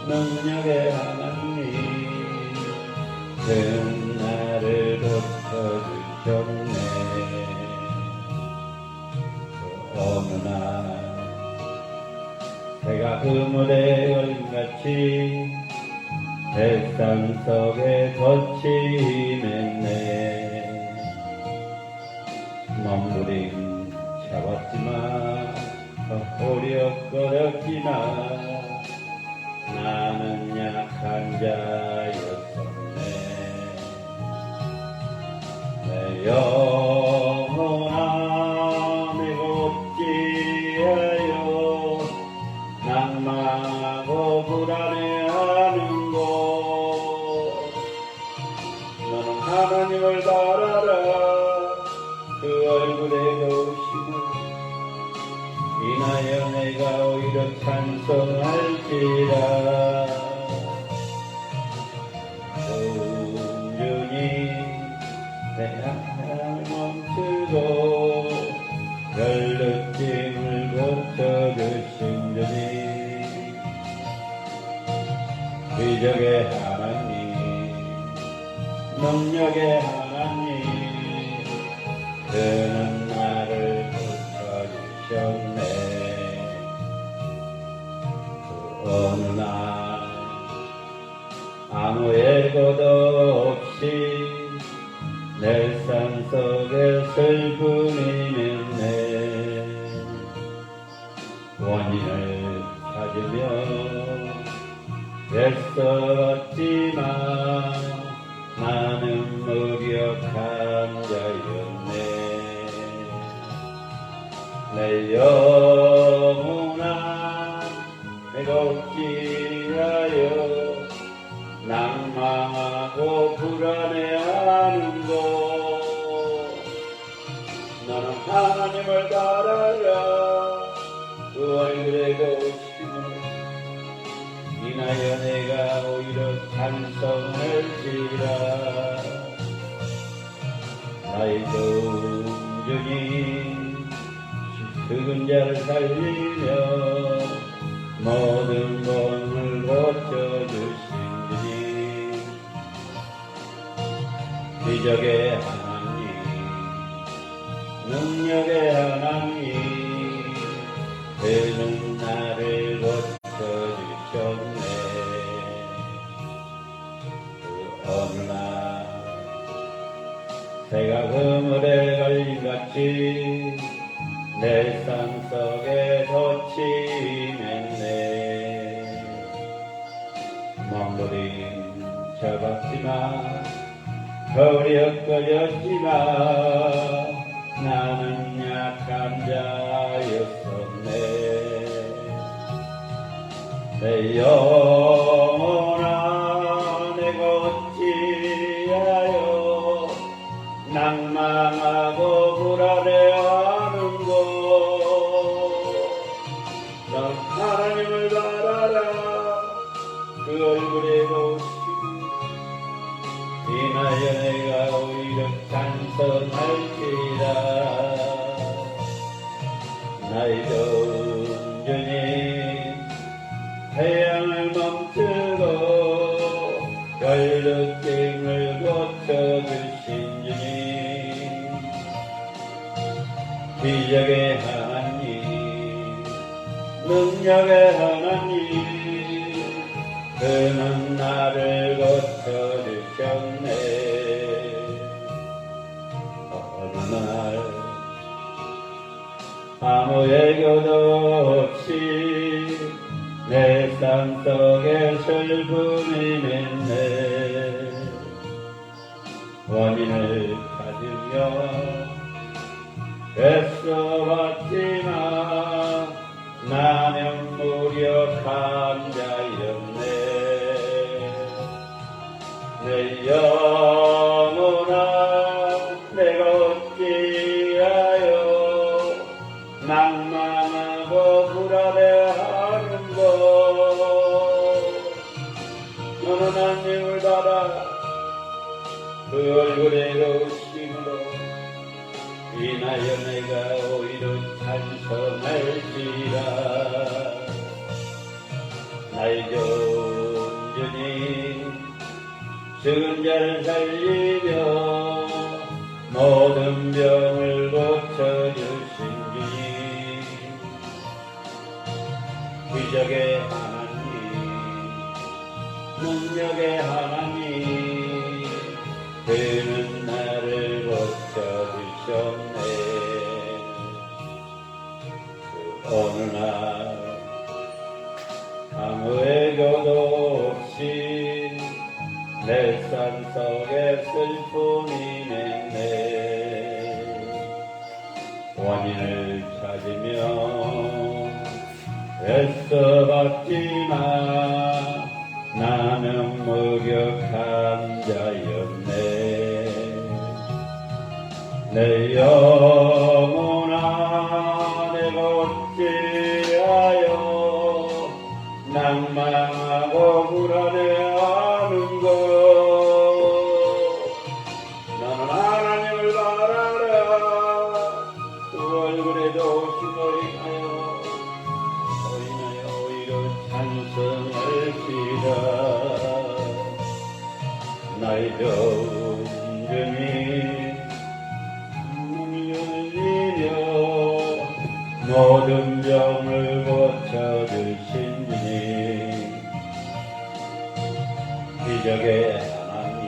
능력의 하나님 큰 나를 고쳐주셨네. 그 어느 날 새가 그물에 걸림같이 뱃산 속에 덫이 맸네. 몸부림 잡았지만 호력거렸지만 나는 약한 자였었네. 내 영혼아 내가 어찌하여 낭망하고 불안해하는 것. 너는 하나님을 바라라. 그 얼굴에 거우심을 인하여 내가 오히려 찬송할지라. 온전히 내 향을 멈추고 열느낌을 고쳐주신 주님 기적의 하나님 능력의 하나님 그는 나를 고쳐주셨네. 그 어느 날 아무 예고도 없이 내 삶 속에 슬픔이 맺네. 원인을 찾으며 애써왔지만 나는 무력한 자였네. 내 영혼아 내가 어찌하여 낭망하고 불안해하는 것. 너는 하나님을 바라라. 그 얼굴에 거우심을 인하여 내가 오히려 찬송할지라. 나의 동정이 죽은 자를 살리며 모든 몸을 고쳐주신 주님 기적의 하나님 능력의 하나님 그는 나를 고쳐주셨네. 그 어느 날 새가 그물에 걸림같이 내 삶 속에 덫이 맺네. 몸부림 잡았지만 허리엇거렸지만 나는 약한 자였었네. 내 영혼아 내가 어찌하여 낭망하고 불안해하는 것. 넌 하나님을 바라라. 그 얼굴에 거우심을 인하여 내가 오히려 찬송할지라. 나의 온전히 태양을 멈추고 열느낌을 고쳐주신 주님 기적의 하나님 능력의 하나님 그는 나를 고쳐주셨네. 어느 날 아무 예고도 없이 내 삶 속에 슬픔이 맺네. 원인을 찾으며 애써봤지만 나는 무력한 자였네. 내 영혼아 내가 어찌하여 낭만하고 불안해하는 것. 너는 하나님을 바라. 그 얼굴에 거우심으로 인하여 내가 오히려 찬송할지라. 나의 주님 죽은 자를 살리며 모든 병을 고쳐주신 주님 기적의 하나님 능력의 하나님 그는 나를 고쳐주셨네. 그 어느 날 아무 애교도 없이 내 삶 속에 슬픔이 냈네. 원인을 찾으며 애써봤지만 나는 무력한 자였네. 내 영혼아 내가 어찌하여 낭망하고 불안해하는 것. 나는 하나님을 바라라. 그 얼굴에도 휘머리하여 오히려 찬송할지라. 나의 좋은 주님 눈을 열리며 모든 병을 고쳐주신 주님 기적의 하나님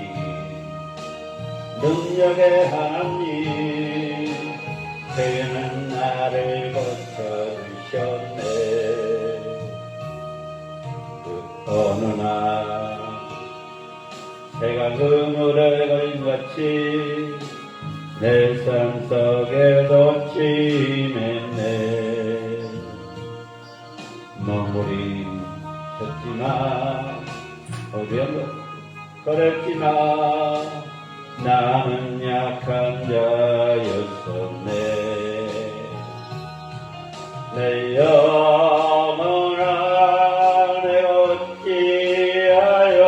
능력의 하나님 그는 나를 고쳐주셨네. 그 어느 날 새가 그물에 걸같이 내 삶 속에도 침했네. 눈물이 쳤지만 어려운 그랬지만 나는 약한 자였었네. 내 영혼아 내가 어찌하여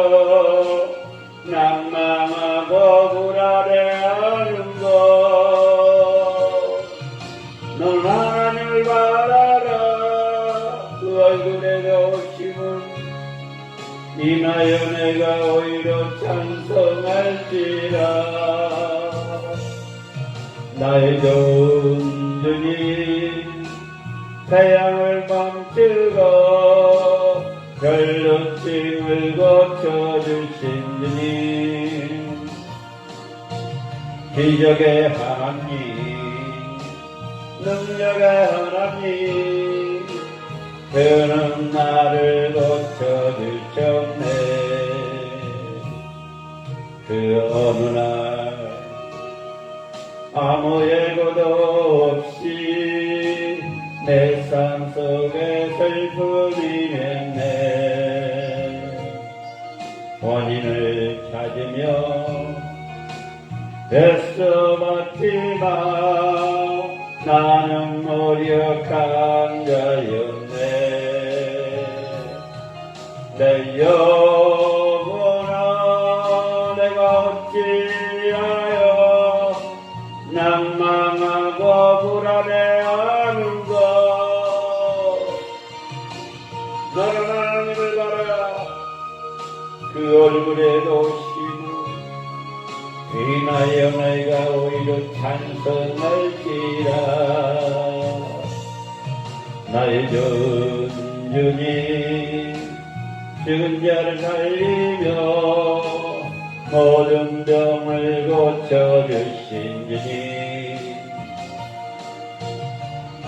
낭망하고 불안해하는 것. 넌 하나님을 바라라. 그 얼굴에 오심은 인하여 내가 오히려 찬송할지라. 나의 좋은 주님 태양을 멈추고 별루침을 고쳐주신 주님 기적의 하나님 능력의 하나님 그는 나를 고쳐주셨네. 그 어느 날 아무 예고도 없이 내 삶 속에 슬픔이 냈네. 원인을 찾으며 애써봤지만 나는 무력한 자였네. 내 영혼아 내가 어찌하여 낭망하고 불안해하는 것. 너는 하나님을 바라라. 그 얼굴에도 오시는 인하여 내가 오히려 찬송할지라. 나의 좋은 주님 죽은 자를 살리며 모든 병을 고쳐주신 주님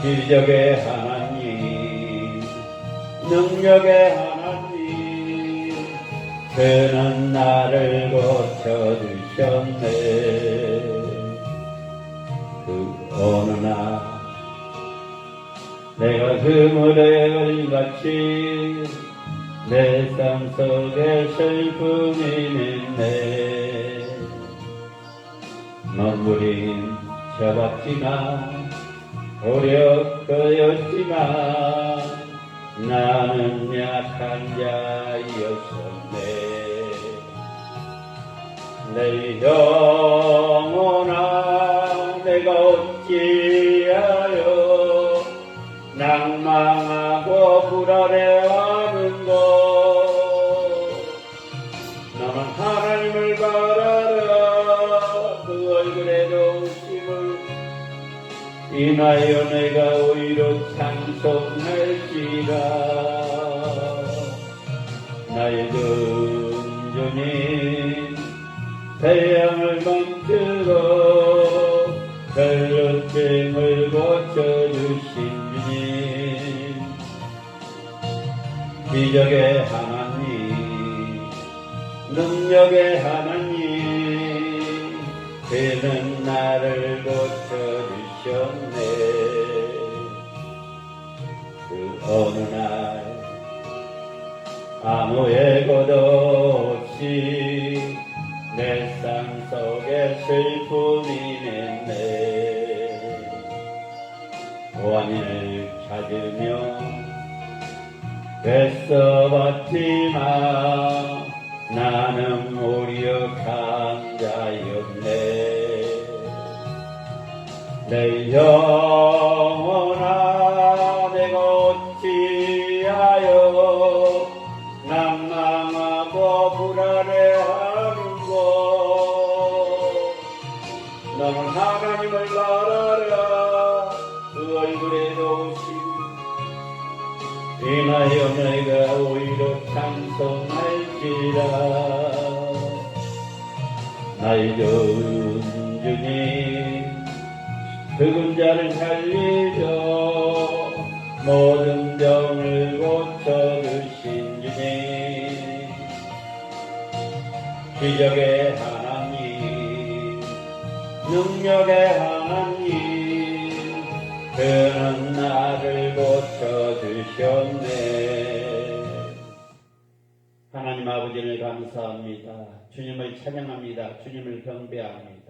기적의 하나님 능력의 하나님 그는 나를 고쳐주셨네. 그 어느 날 내가 그물에 걸같이 내 삶 속에 슬픔이 있네. 눈물이 쳐봤지만 어렵고였지만 나는 약한 자였었네. 내 영혼아 내가 어찌하여 낭망하고 불안해하는 것. 인하여 내가 오히려 찬송할지라. 나의 전 주님 태양을 만들어 별로증을 고쳐주신 주님, 기적의 하나님, 능력의 하나님, 그는 나를 고쳐주셨네. 그 어느 날 아무 예고도 없이 내 삶 속에 슬픔이 냈네. 원인을 찾으며 애써봤지만 나는 오히려 강자였네. 내 영혼아 내가 어찌하여 낭망하고 불안해하는고. 너는 하나님을 바라라. 그 얼굴에 놓으신 인하여 내가 오히려 찬송할지라. 나의 전 주님 죽은 자를 살리려 모든 병을 고쳐주신 주님, 기적의 하나님, 능력의 하나님, 그는 나를 고쳐주셨네. 하나님 아버지를 감사합니다. 주님을 찬양합니다. 주님을 경배합니다.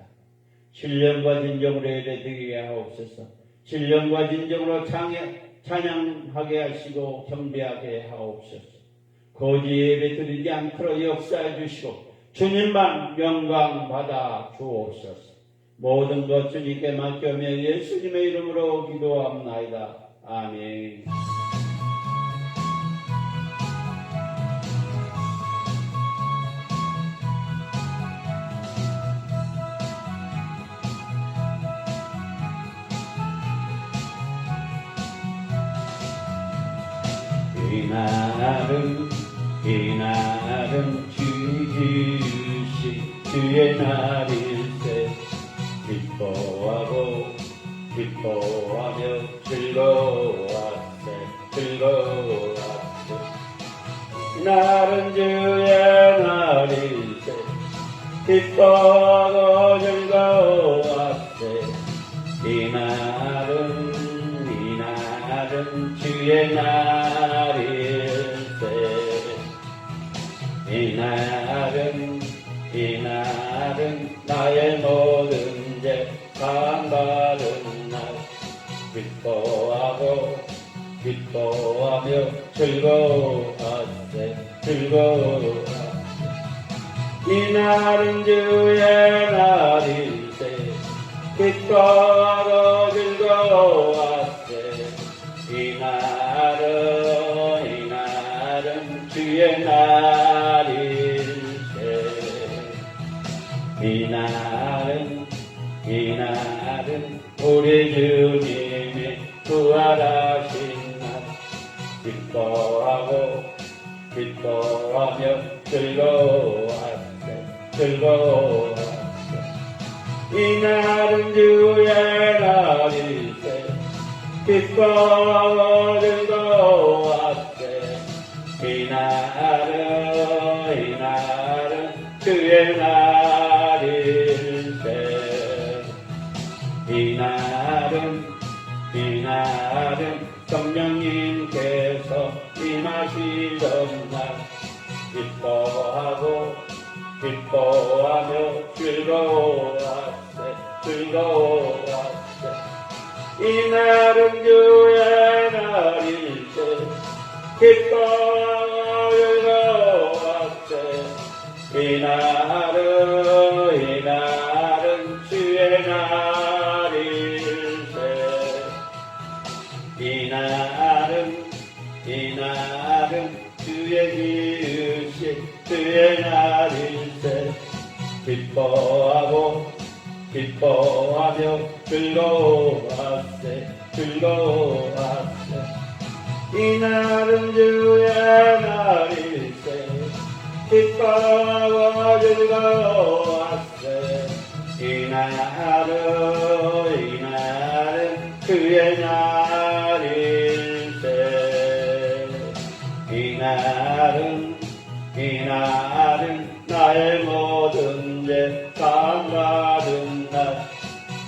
신령과 진정으로 예배드리게 하옵소서. 신령과 진정으로 찬양하게 하시고 경배하게 하옵소서. 거짓 예배 드리지 않도록 역사해 주시고 주님만 영광 받아 주옵소서. 모든 것 주님께 맡겨며 예수님의 이름으로 기도합나이다. 아멘. 이날은 주신 주의 날일세. 기뻐하며 즐거워하세. 이날은 주의 날일세. 기뻐하고 즐거워하세. 이날은 주의 날일세. 이날은 나의 모든 죄 사함받은 날. 기뻐하며 즐거워하세. 이날은 주의 날일세. 기뻐하고 즐거워하세. 이날은 주의 날일세. 이날은 우리 주님이 부활하신 날. 기뻐하며 즐거워하세. 이날은 주의 날일세. 기뻐하고 즐거워하세. 이날은 주의 날일세. 이날은 성령님께서 임하시던 날. 기뻐하며 즐거워하세. 이날은 주의 날일세. 기뻐하며 즐거워하세. 이날은 주의 날일세. 이날은 주의 지으신 주의 날일세. 기뻐하며 즐거워하세 즐거워하세 이날은 주의 날일세 기뻐하고 즐거워하세 이날은 그의 날일세 이날은 나의 모든 죄 사함받은 날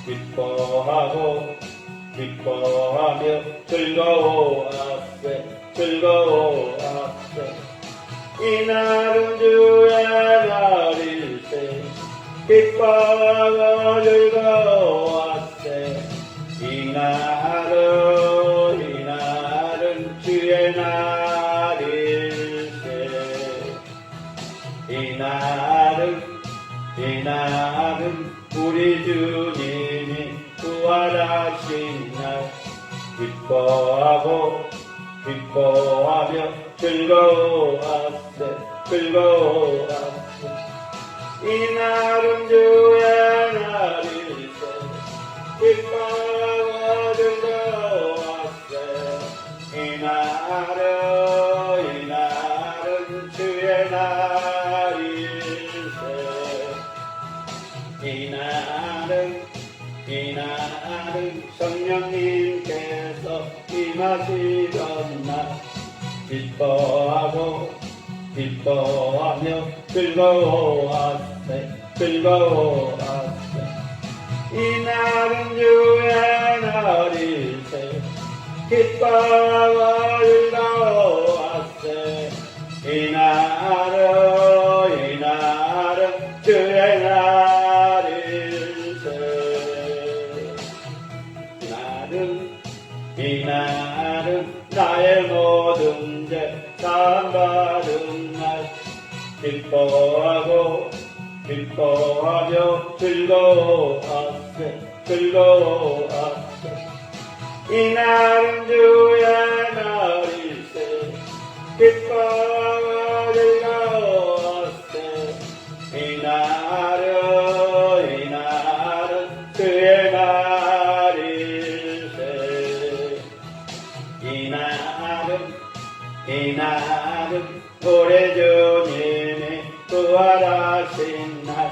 기뻐하며 즐거워하세 이날은 주의 날일세 기뻐하고 즐거워하세 이날은 주의 날일세 이날은 우리 주님이 부활하신 날 기뻐하며 즐거워하세 이날은 주의 날일세 기뻐하고 즐거워하세 이날은 주의 날일세 이날은 성령님께서 임하시던 날 기뻐하며 즐거워하세 이날은 주의 날일세 기뻐하고 즐거워하세 이날은 주의 날일세 이날은 나의 모든 죄 사함받은 날 기뻐하며 즐거워하세 이날은 주의 날일세 기뻐하고 즐거워하세 이날은 그의 날일세 이날은 우리 주님이 부활하신 날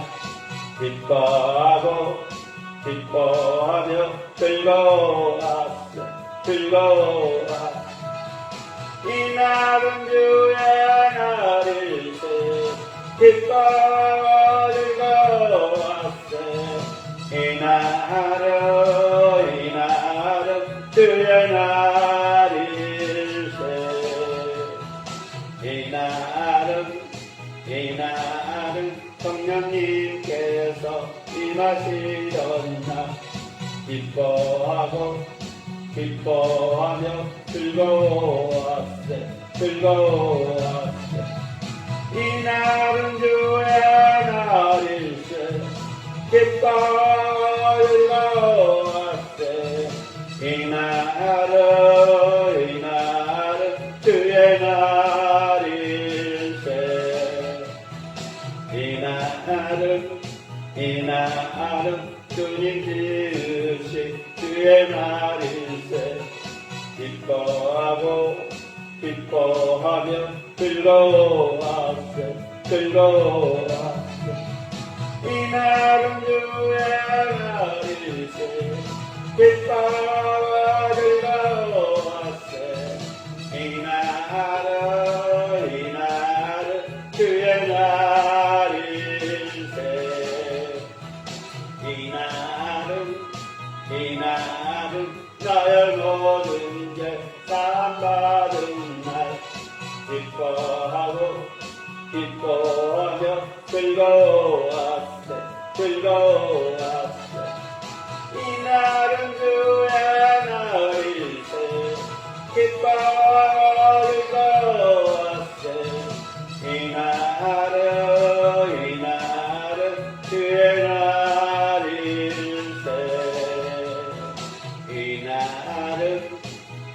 기뻐하며 즐거워하세 이날은 주의 날일세 기뻐하고 즐거워하세 이날은 주의 날일세 이날은 성령님께서 임하시던 날 기뻐하며 즐거워하세 이날은 주의 날일세 기뻐하고 즐거워하세 이날은 주의 날일세 이날은 주님 지으신 주의 날일세 기뻐하며 즐거워하세 이날은 주의 날일세 기뻐하고 즐거워하세 이날은 주의 날일세 이날은 나의 모든 죄 사함받은 날 기뻐하며 즐거워하세 이날은 주의 날일세 기뻐하고 즐거워하세 이날은 주의 날일세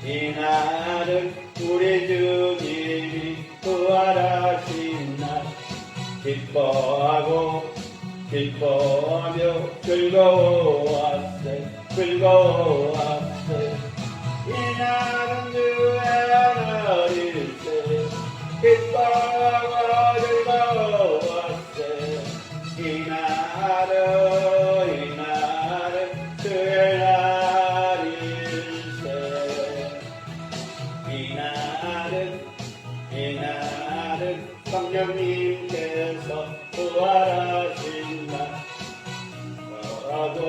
이날은 우리 주님이 부활하신 날 기뻐하며 즐거워하세 즐거웠세 이날은 주의 날일세 기뻐하고 즐거웠세 이날은 주의 날일세 이날은 성령님께서 부활하신 날 너라도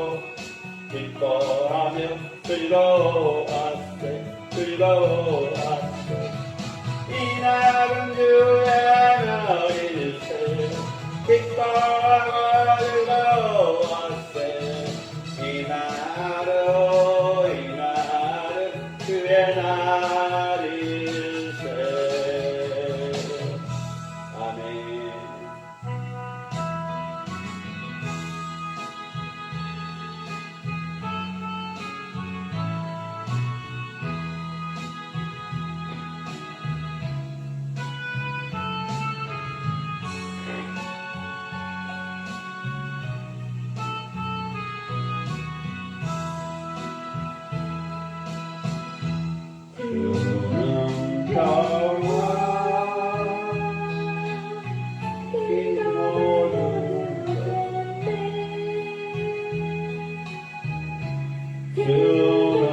기뻐하며 즐거웠세 이날은 주의 날일세 기뻐하고 즐거웠세 이날은 주의 날일세 아멘. 주는 평화 긴 모든 주는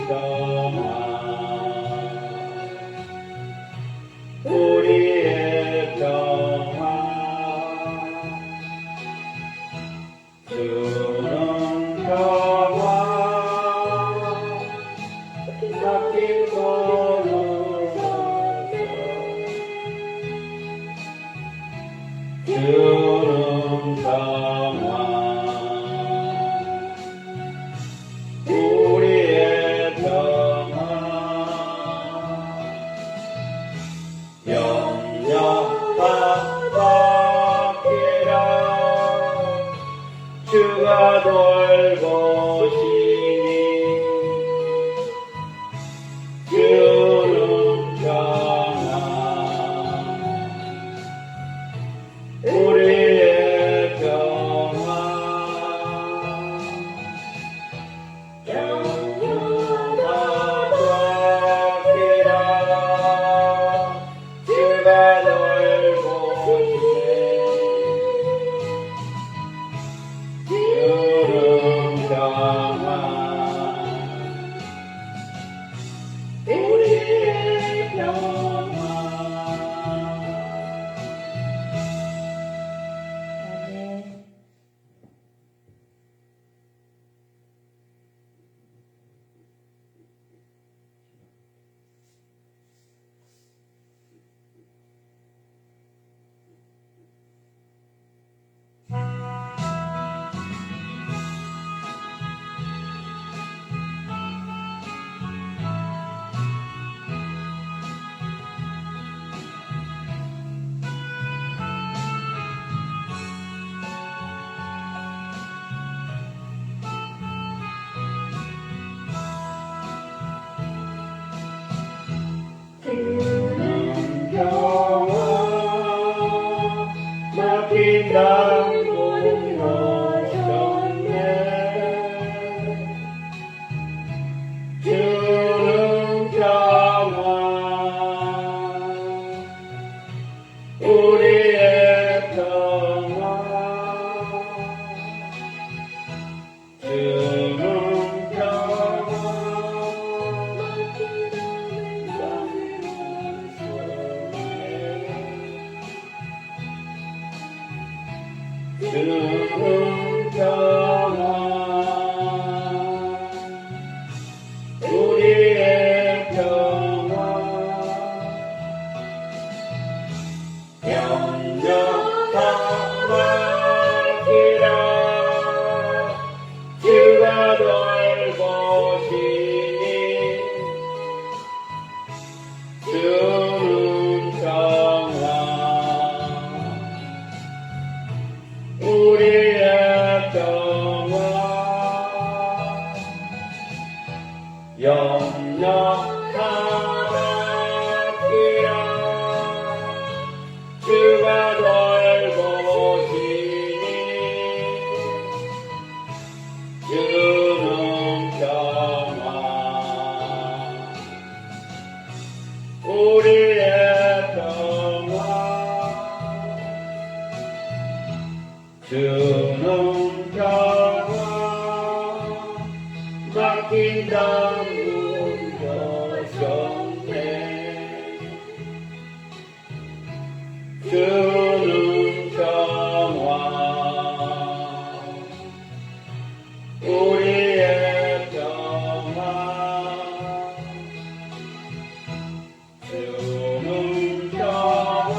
평화 우리의 평화 주는 평화 맡긴 주는 평화 우리의 평화 영영하기라 주가 돌보시니 주는 평화 우리의 평화 영원하기라 주가 돌보시네 주는 평화 우리의 평화 주는 평화 맡긴 당분이 오셨네 주는 평화 우리의 평화 주는 주는 평화 우리의 평화 영영하기라 주가 돌보시니 주는 평화 우리의 평화 영영하기라 주가 주는 평화 맡긴 당분 여셨네. 주는 평화 우리의 평화 주는 평화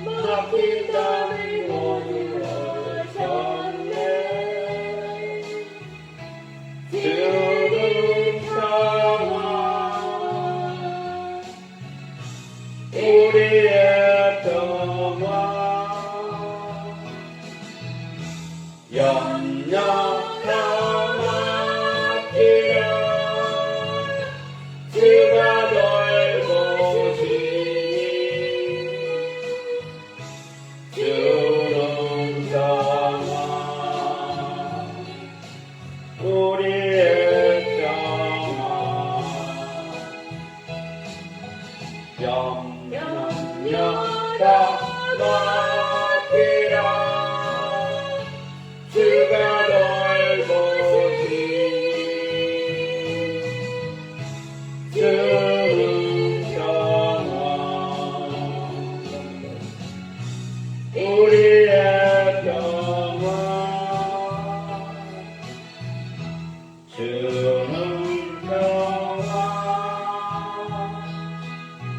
맡긴 땅이 모두 얻으셨네. 주는 평화 우리의 평화 염려하기라 주가 돌보시니 주는 평화 우리의 평화 염려하기라 주가 돌보시니 주는 평화 우리의 평화 주는 평화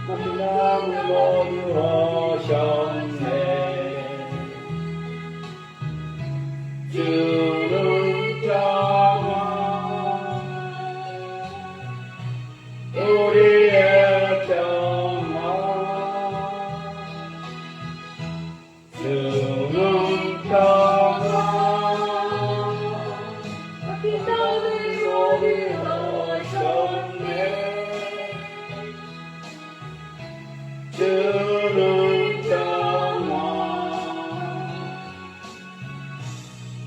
마지막 모두 하셨네. 주는 평화 우리의 평화 주는 평화 맡긴 땅을 모두 하셨네. 주는 평화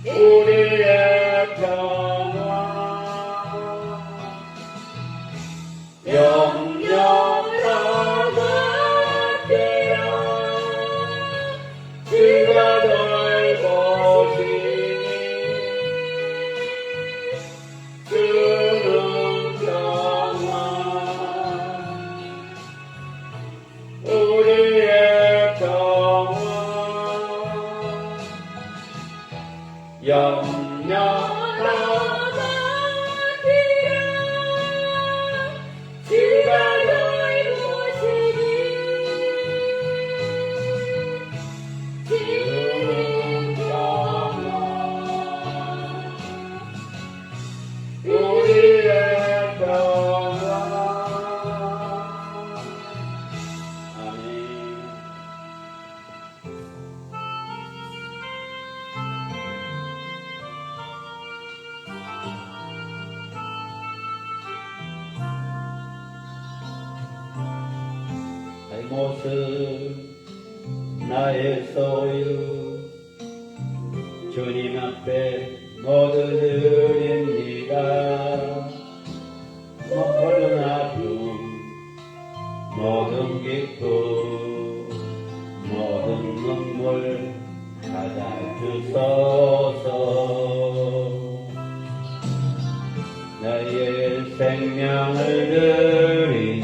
우리의 평화 염려하기라 주가 돌보시니 주는 평화 우리의 평화 염려하기라 주가 돌보시니 주는 평화 우리의 평화. 아멘. 나의 모습 나의 소유 주님 앞에 모두 드립니다. 모든 아픔 모든 기쁨 모든 눈물 받아주소서. 나의 생명을 드리니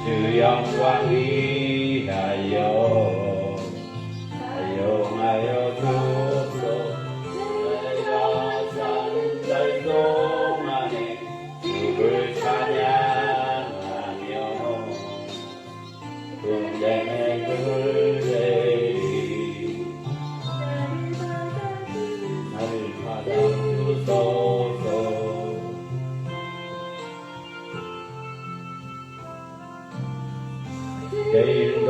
주 영광 위하여 사용하여 주소. 내가 사는 날 동안에 주를 찬양하며 군대의 들레리 나를 받아주소서. 내일도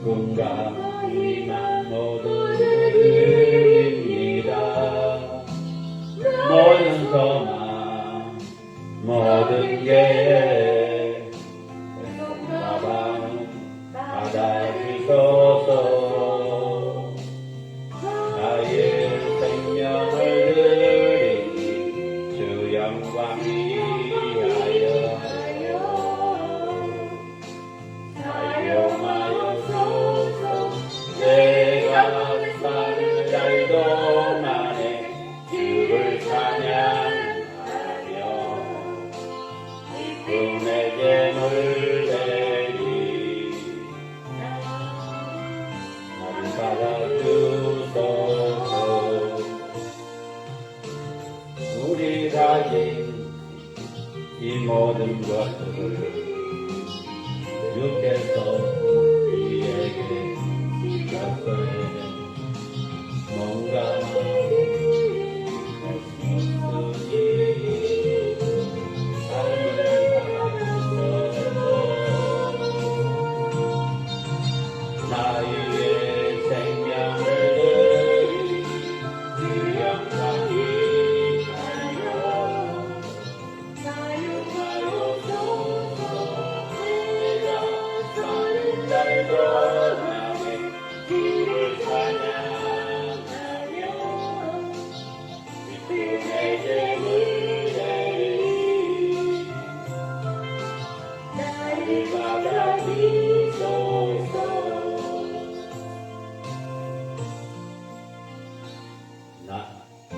꿈과 희망 모두 드립니다. 모든 소망 모든 계획 내게 물대리 나를 받아주소서. 우리 가진 이 모든 것들을 주께서 우리에게 주셨어요. 뭔가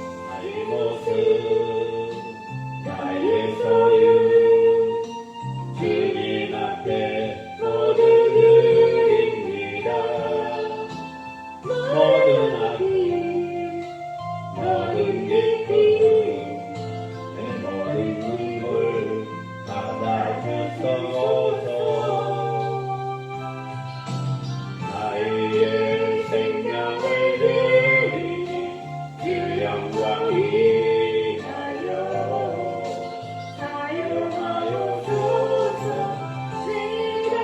나의 모습, 나의 소유, 주님 앞에 모두 드립니다. 모든 아픔, 모든 기쁨, 내 모든 눈물 받아주소서. 나의 생명을 드리니 주 영광 위하여 사용하여 주소. 내가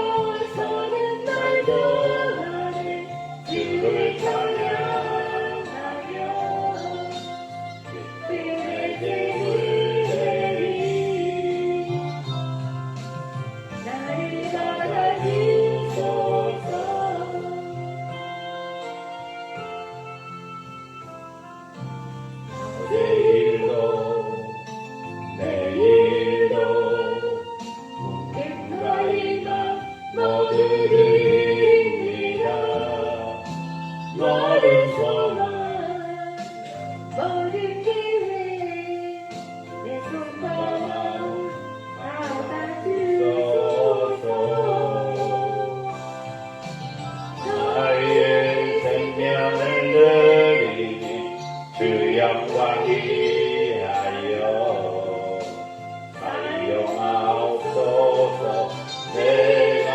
서는 날도 안에 주를 찬양하며 내게 물대리 나를 받아주소서. 내일도 꿈과 희망 모두 드립니다. 모든 소망 모든 기회 내 손과 마음 받아주소서. 나의 생명을 드리니 주 영광 위하여 사용하옵소서. 내가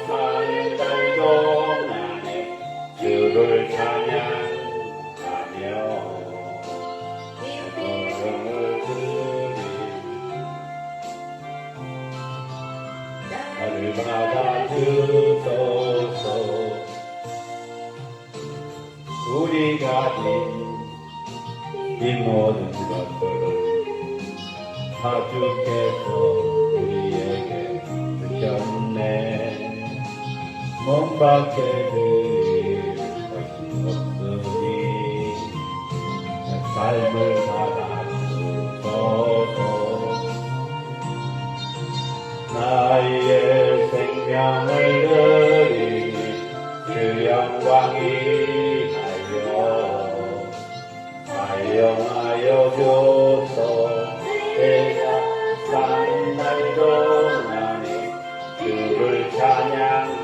사는 날 동안에 주를 찬양하며 영광을 드리니 나를 받아주소서. 우리 가진 이 모든 것들을 다 주께서 우리에게 주셨네. 몸밖에 드릴 것이 없으니 내 삶을 받아주소서. 나의 생명을 드리니 주 영광 위하여 사용하여 주소. 내가 사는 날 동안에 주를 찬양하며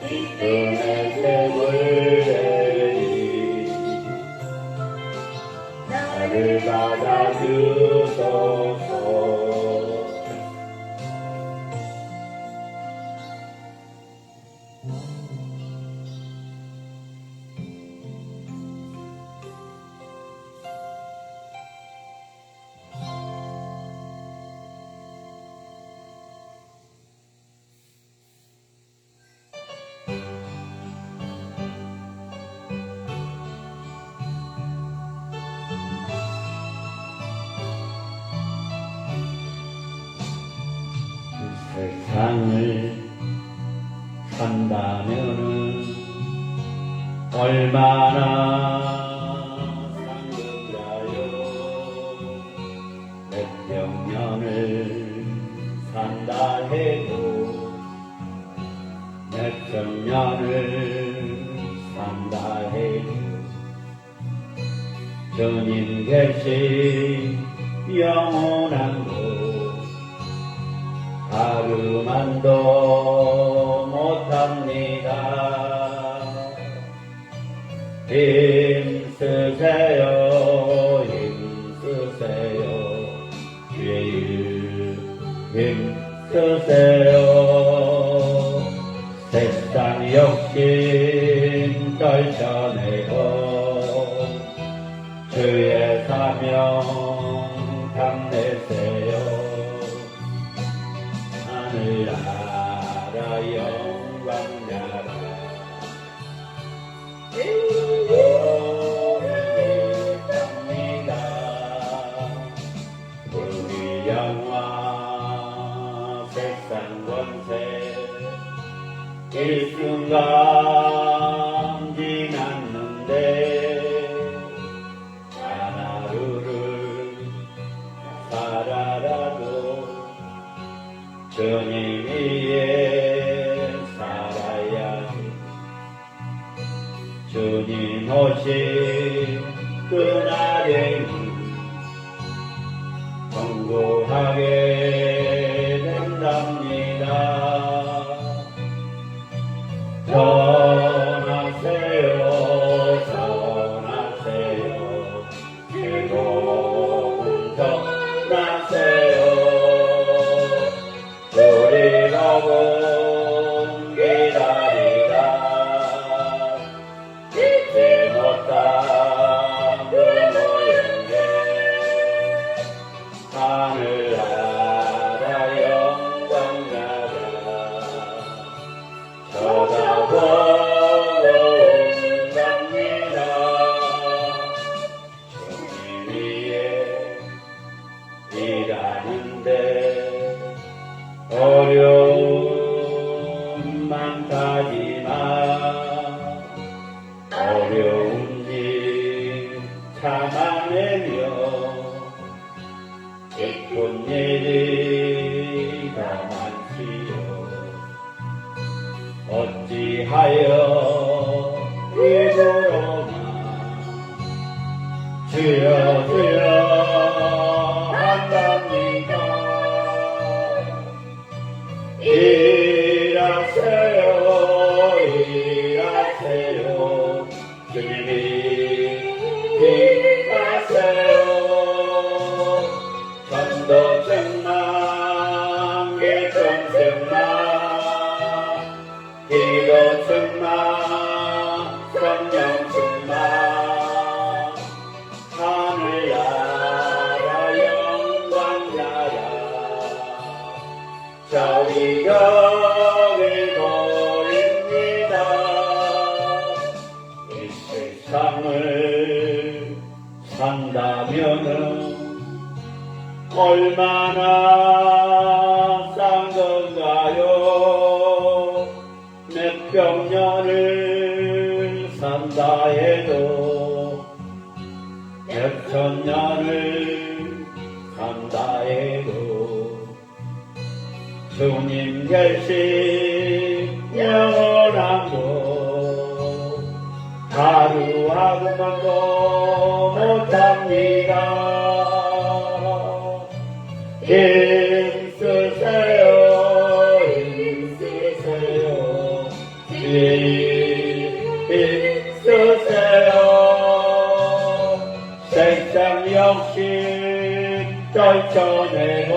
은혜 샘을 내리 나를 받아주소서. 세상을 산다면은 얼마나 상급자요. 몇백 년을 산다 해도 몇천 년을 산다 해도 주님 계신 영원한 곳 힘쓰세요. 세상 욕심 떨쳐내고 주의 사명 담내세요. 하늘나라 영광나라 우리 영광 세상 권세 일순간 지났는데 하루를 살아라도 주님 위에 살아야지. 주님 오신 그날에는 성공하게 된답니다. 전하세요 전하세요 즐거운 전하세요. 우리 복음 기다리다 잊지 못한 그 모양에 하늘나라 영광나라 쳐다보고 온답니다. 주님 위에 일하는데 어려움 많다지만 어려운 일 참아내며 기쁜 일이 더 많지요. 어찌하여 입으로만 주여 주여 한답니까. 일하세요 일하세요 주님이 일하세요. 전도 충만 기쁨 충만 기도 충만 성령 충만 하늘나라 영광나라 저기 저기 보입니다. 이 세상을 산다면은 얼마나 싼 건가요. 몇백 년을 산다 해도 몇천 년을 산다 해도 주님 계신 영원한 곳 하루하루만도 못합니다. 힘쓰세요 힘쓰세요 힘쓰세요. 세상 욕심 떨쳐내고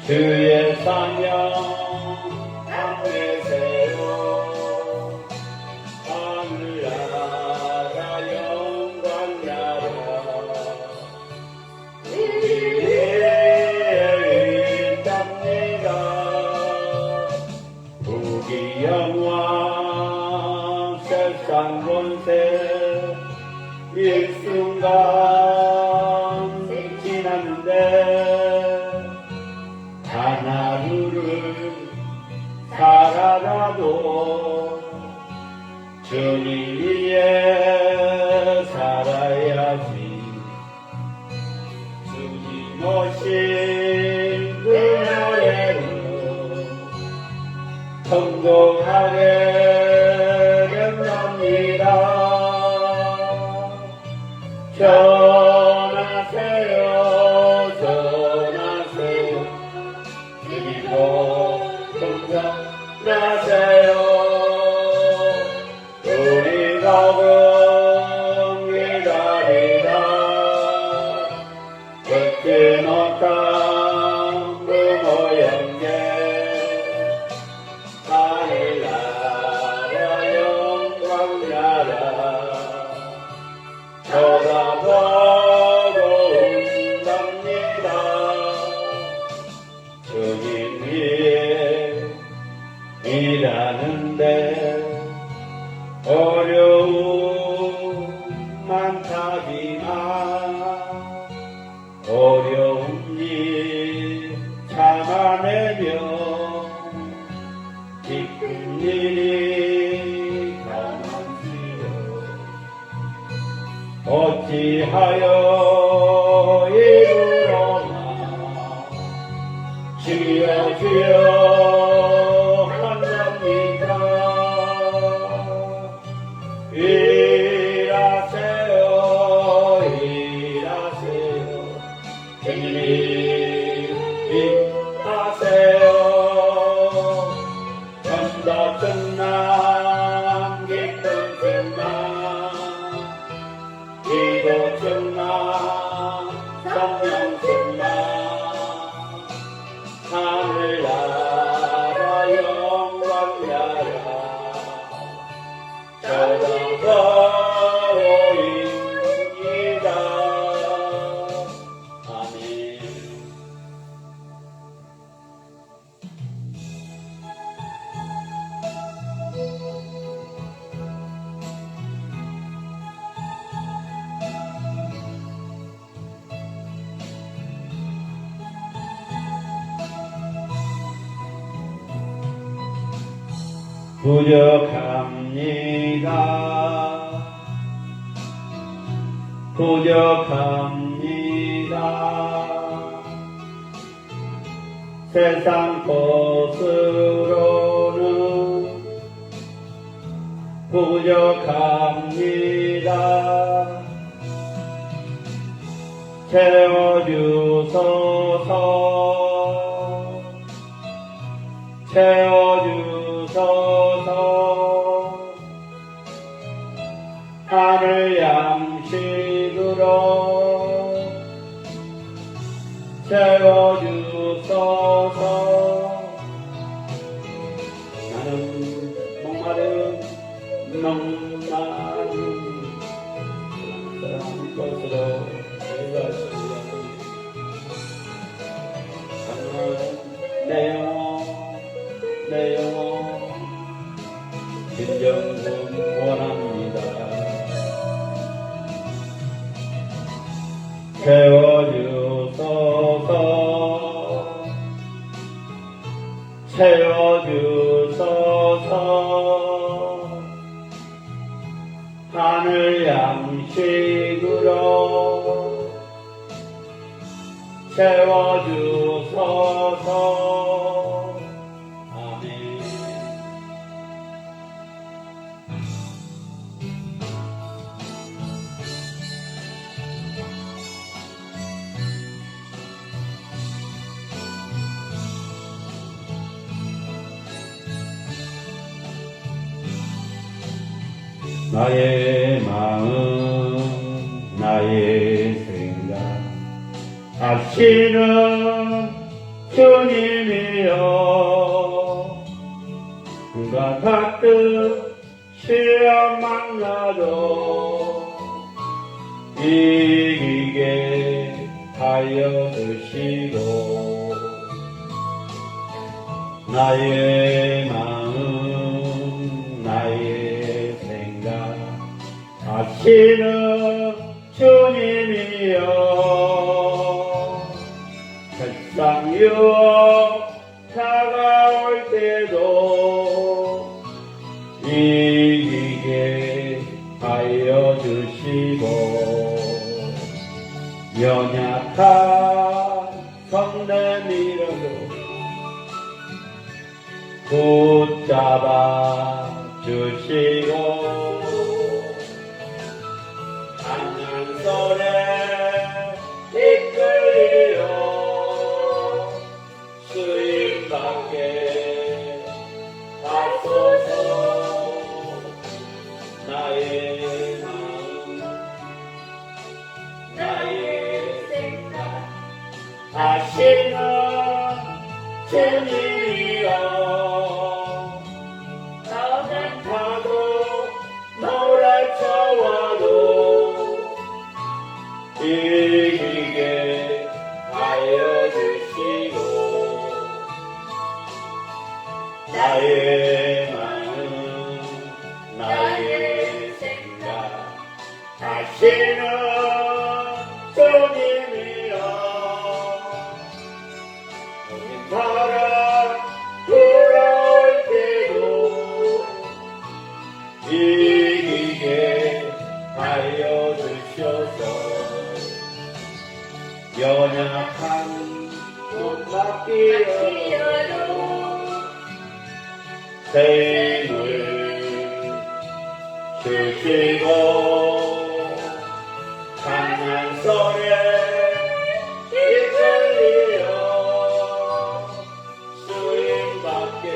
주의 사명 담내세요. 하늘나라 영광나라 우리의 있답니다. 부귀영화 세상 권세 일순간 지났는데 하루를 살아라도 주님 위에 살아야지. 주님 오신 그날에는 성공하게 된답니다. 전하세요 전하세요 주님도 성전하세요. 우리 복음 기다리다 듣지 못한 부족합니다. 세상 것으로는 부족합니다. 채워주소서. 하늘 양식으로 채워주소서. 나는 목마른 사랑 것으로 채워주소서. 내 영혼 진정금 원합니다. 채워주소서. 하늘 양식으로 채워주소서. 아멘. 나의 마음, 나의 생각 아시는 주님이여, 그가 가득 시험 만나도 이기게 하여 주시고, 나의 마음, 나의 생각 아시는 주님이여, 세상 유혹 다가올 때도 이기게 하여 주시고, 연약한 성내미러도 붙잡아 주시고, 강난설에 이끌려 수임받게 하소서. 나의 마음, 나의 생각 아시는 주님이여, 타도 몰아쳐와도 이기게 하여 주시고, 나의 마음, 나의 생각 아시는 주님이여, 바람 불어올 때도 이기게 하여 주셔서, 연약한 꽃밭이여도 새 힘을 주시고, 강난설에 이끌려 수임받게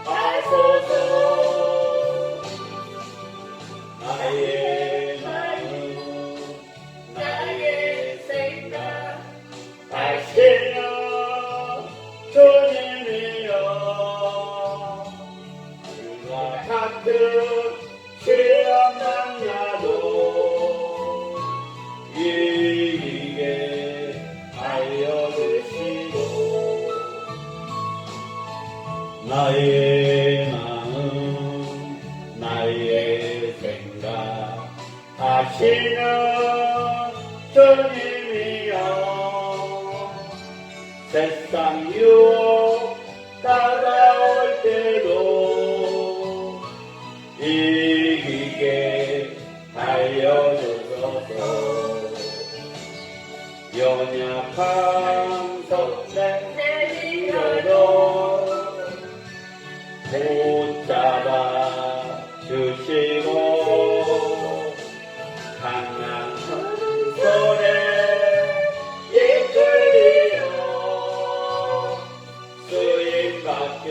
하소서. 나의 마음, 나의 생각 아시는 주님이여, 그가 가득 시험 만나도 이기게 하여 주시고, 나의 마음, 나의 생각 아시는 주님이여, 세상 유혹 다가올 때도 연약한 손에 내밀어도 붙잡아 주시고 강한 손에 이끌리어 쓰임받게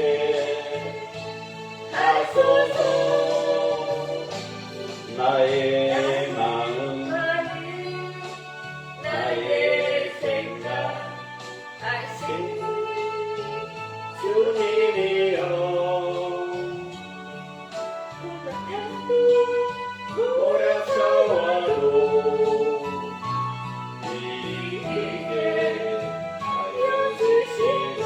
하소서. 나의 마음 나의 생각 하신 주님이여 돌아서와도 이기게 하여 주시고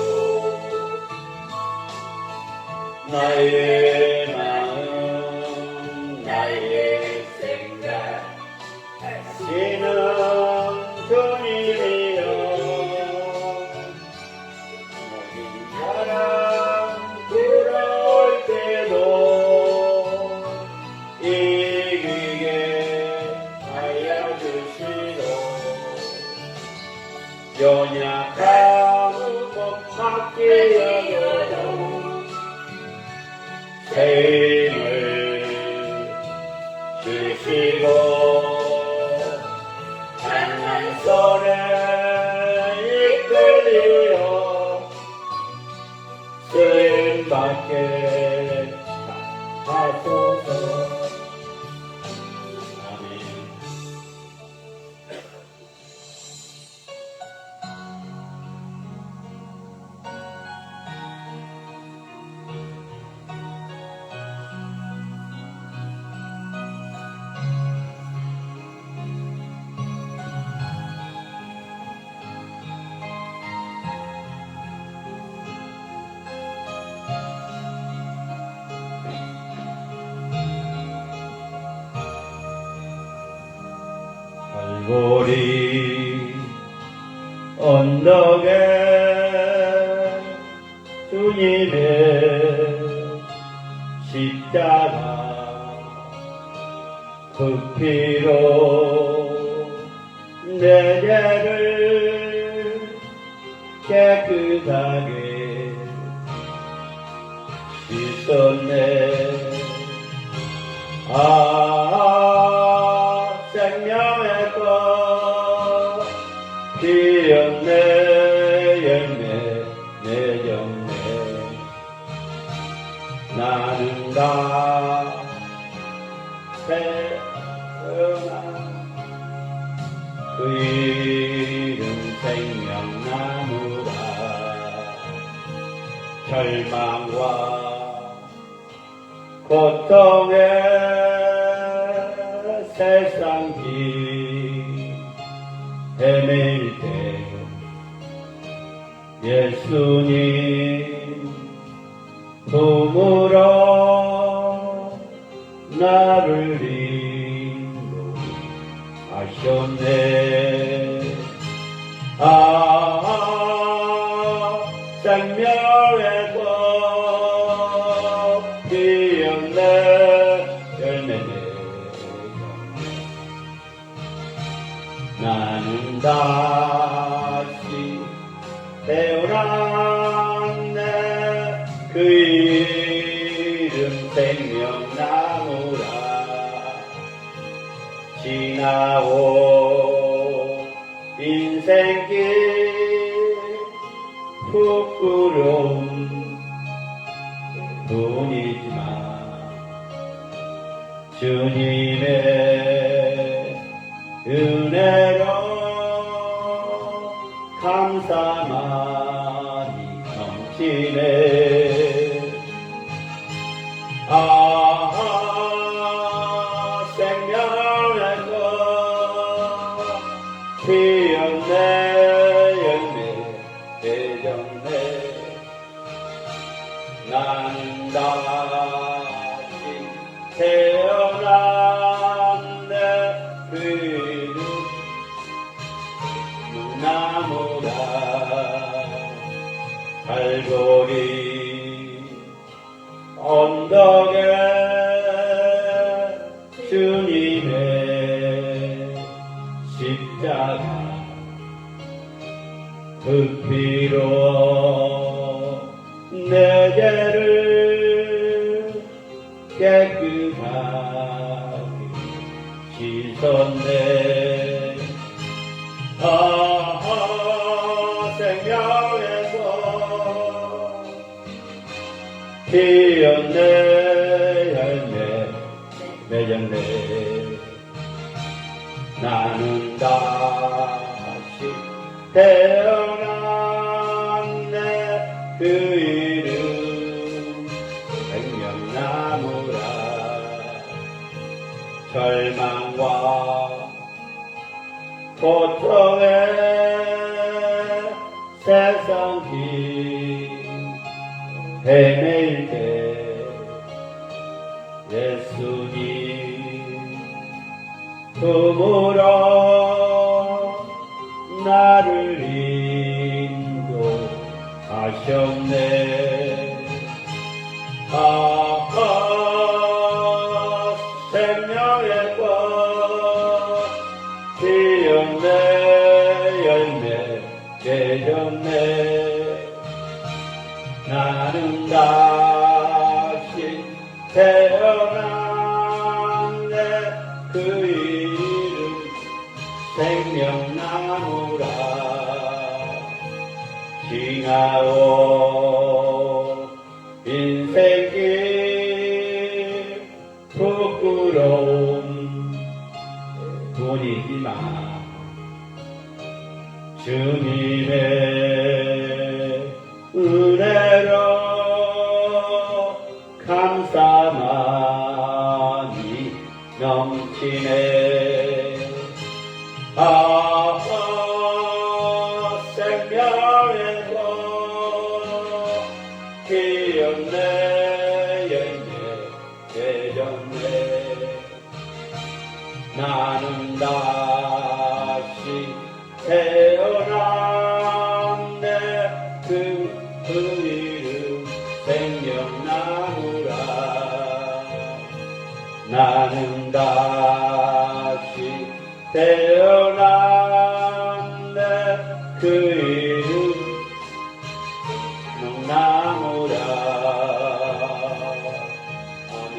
나의 마음 나의 생각 하시는 주님이여 모든 사람 돌아올 때도 이기게 하여 주시고 연약한 못 막게 여겨도 새 힘을 주시고 강한 손에 이끌리어 쓰임받게 하소서. 아멘. 갈보리 언덕에 주님의 십자가 그 피로 내 죄를 깨끗하게 씻었네. 생명의 꽃 피었네. 열매 맺었네. 나는 다 태어나 그 이름 생명나무라. 절망과 고통에 세상 길 헤맬 때 예수님 품으로 나를 인도하셨네. 생명의 꽃 피었네. 열매네. 나는 다시 태어났네. 그 이름 생명나무라. 지나온 인생길 부끄러운 뿐이지만 주님의 은혜로 감사만이 넘치네. 생명의 꽃 피었네. 열매 맺었네. 나는 다시 태어났네. 그 나무라. 갈보리 언덕에 주님의 십자가 그 피로 내 죄를 깨끗하게 씻었네. 생명에서 피었네. 열매 맺었네. 나는 다시 태어났네. 그 이름 생명나무라. 절망과 고통에 세상 길 헤맬 때 예수님 품으로 나를 인도하셨네. 생명의 꽃 피었네. 열매 맺었네. 나는 다시 태어났네. 그 이름 생명나무라. 징하오 인생길 부끄러움 뿐이지만 주님의 은혜로 감사만이 넘치네. 생명의 꽃 피었네. 열매 맺었네. 나는 다시 태어났네. 그 이름 생명나무라. 나는 다시 태어났네. 그 이름 생명나무라. 아멘.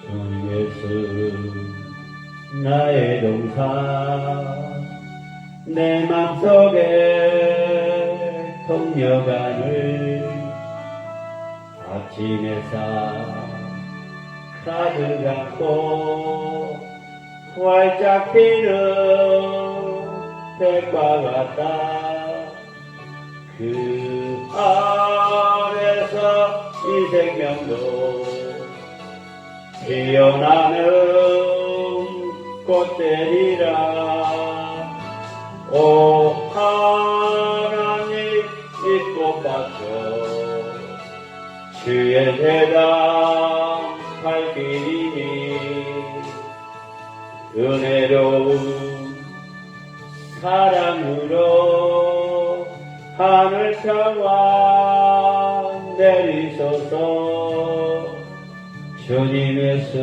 주 예수 나의 동산 내 맘속에 동력안을 아침 햇살 가득 안고 활짝 피는 백과 같다. 그 안에서 이 생명도 피어나는 꽃들이라. 오 하나님 이 꽃밭을 주의 대담 발길이니 은혜로운 사랑으로 하늘 평화 내리소서. 주님의 수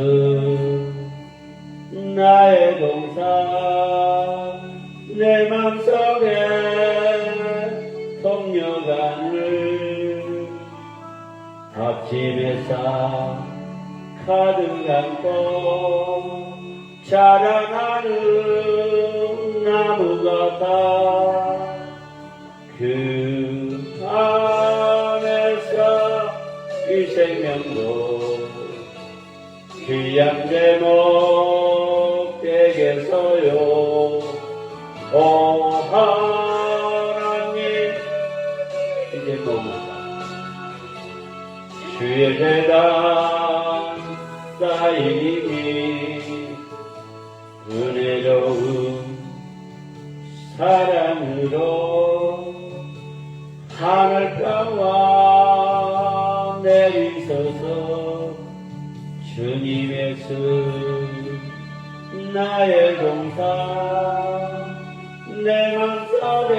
나의 동산 내 맘속에 동력안을 아침 햇살 가득 안고 자라나는 나무 같아. 그 안에서 이 생명도 귀한 제목 되겠어요. 오 하나님 이제 너무다. 주의 대단 쌓이니 은혜로운 사랑으로 하늘 평화 내리소서. 주님의 수 나의 동산 내 맘속에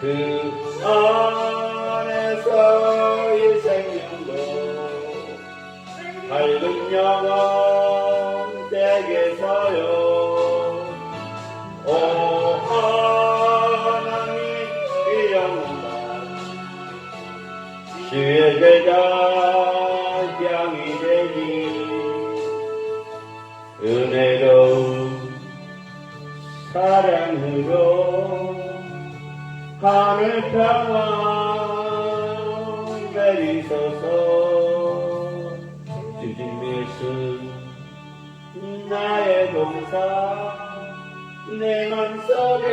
그 안에서 이 생명도 밝은 영혼 댁에서요 오 하나님 이 영혼아 주의 제자 향이 되니 은혜로운 사랑으로 하늘 평화 내리소서 주님의 씀 나의 동사 내 맘속에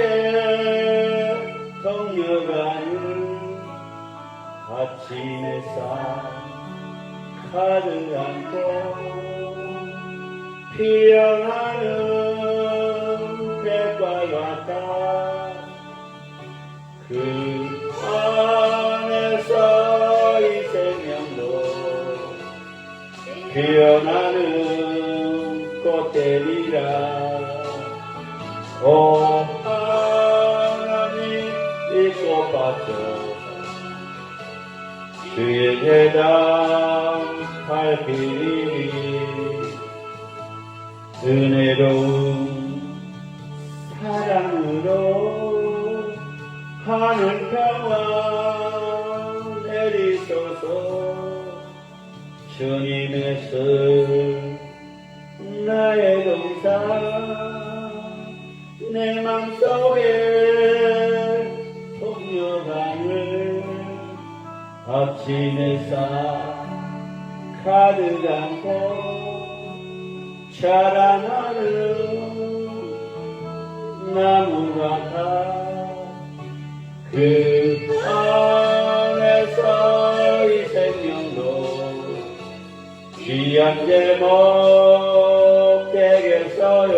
동력하는 아침의 쌀 가득 안고 피어나는 백과 같아 그 안에서 이 생명도 피어나는 꽃들이라 오 하나님 이 꽃밭도 주의 재단 밝히니 은혜로운 사랑으로 하늘 평화 내리소서 주님의 씀 나의 동사 내 맘속에 동력하는 아침 햇살 가득 안고 자라나는 나무 같아 그 안에서 이 생명도 귀한 제목 되겠어요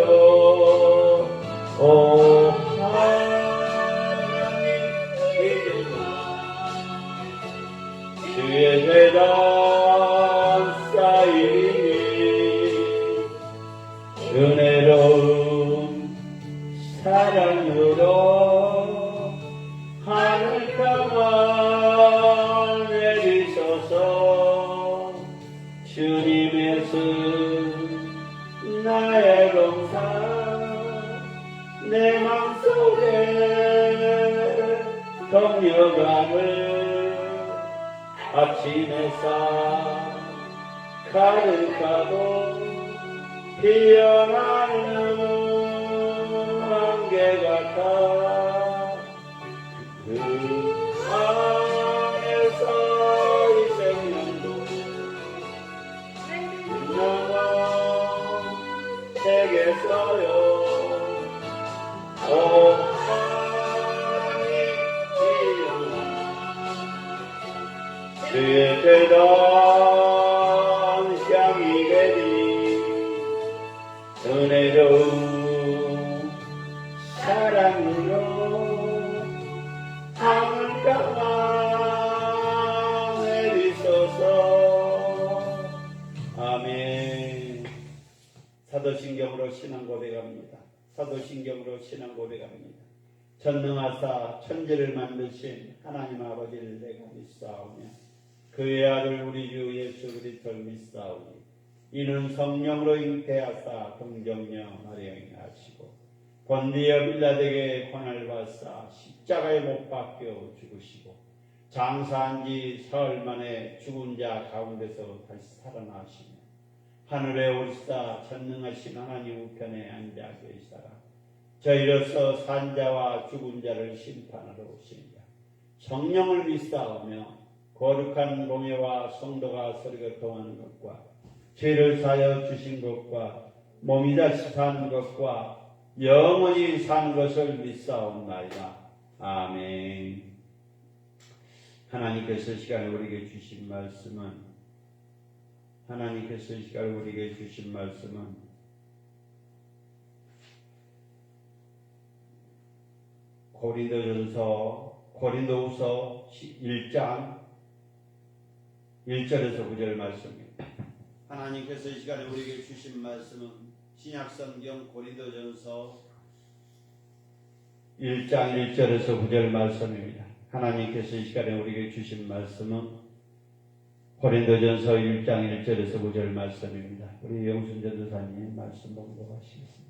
오 하나님 이제는 주의 재단 쌓이니 은혜로운 사랑으로 하늘 평화 내리소서 주님의 씀 나의 공사 내 맘속에 동력함을 아침 햇살 가득하고 피어나는 안개 같아 그 안에서 이 생명도 영원 되겠어요 오 하나님 이영원 주의 대단 향이 되니 은혜로운 사랑으로 하늘 평화 내리소서 아멘. 사도신경으로 신앙 고백합니다. 사도신경으로 신앙 고백합니다. 전능하사 천지를 만드신 하나님 아버지를 내가 믿사오며 그의 아들 우리 주 예수 그리스도를 믿사오니 이는 성령으로 잉태하사 동정녀 마리아에게 하시고 본디어 빌라에게 고난을 받사 십자가에 못 박혀 죽으시고 장사한 지 사흘 만에 죽은 자 가운데서 다시 살아나시며 하늘에 오르사 전능하신 하나님 우편에 앉아 계시다가 저희로서 산자와 죽은 자를 심판하러 오신다. 성령을 믿사오며 거룩한 공예와 성도가 서로 교통하는 것과 죄를 사하여 주신 것과 몸이 다시 사는 것과 영원히 사는 것을 믿사옵나이다. 아멘. 하나님께서 시간에 우리에게 주신 말씀은 고린도후서 1장 1절에서 9절 말씀입니다. 하나님께서 이 시간에 우리에게 주신 말씀은 신약성경 고린도전서 1장 1절에서 9절 말씀입니다. 하나님께서 이 시간에 우리에게 주신 말씀은 고린도전서 1장 1절에서 9절 말씀입니다. 우리 영순 전도사님 말씀 봉독하시겠습니다.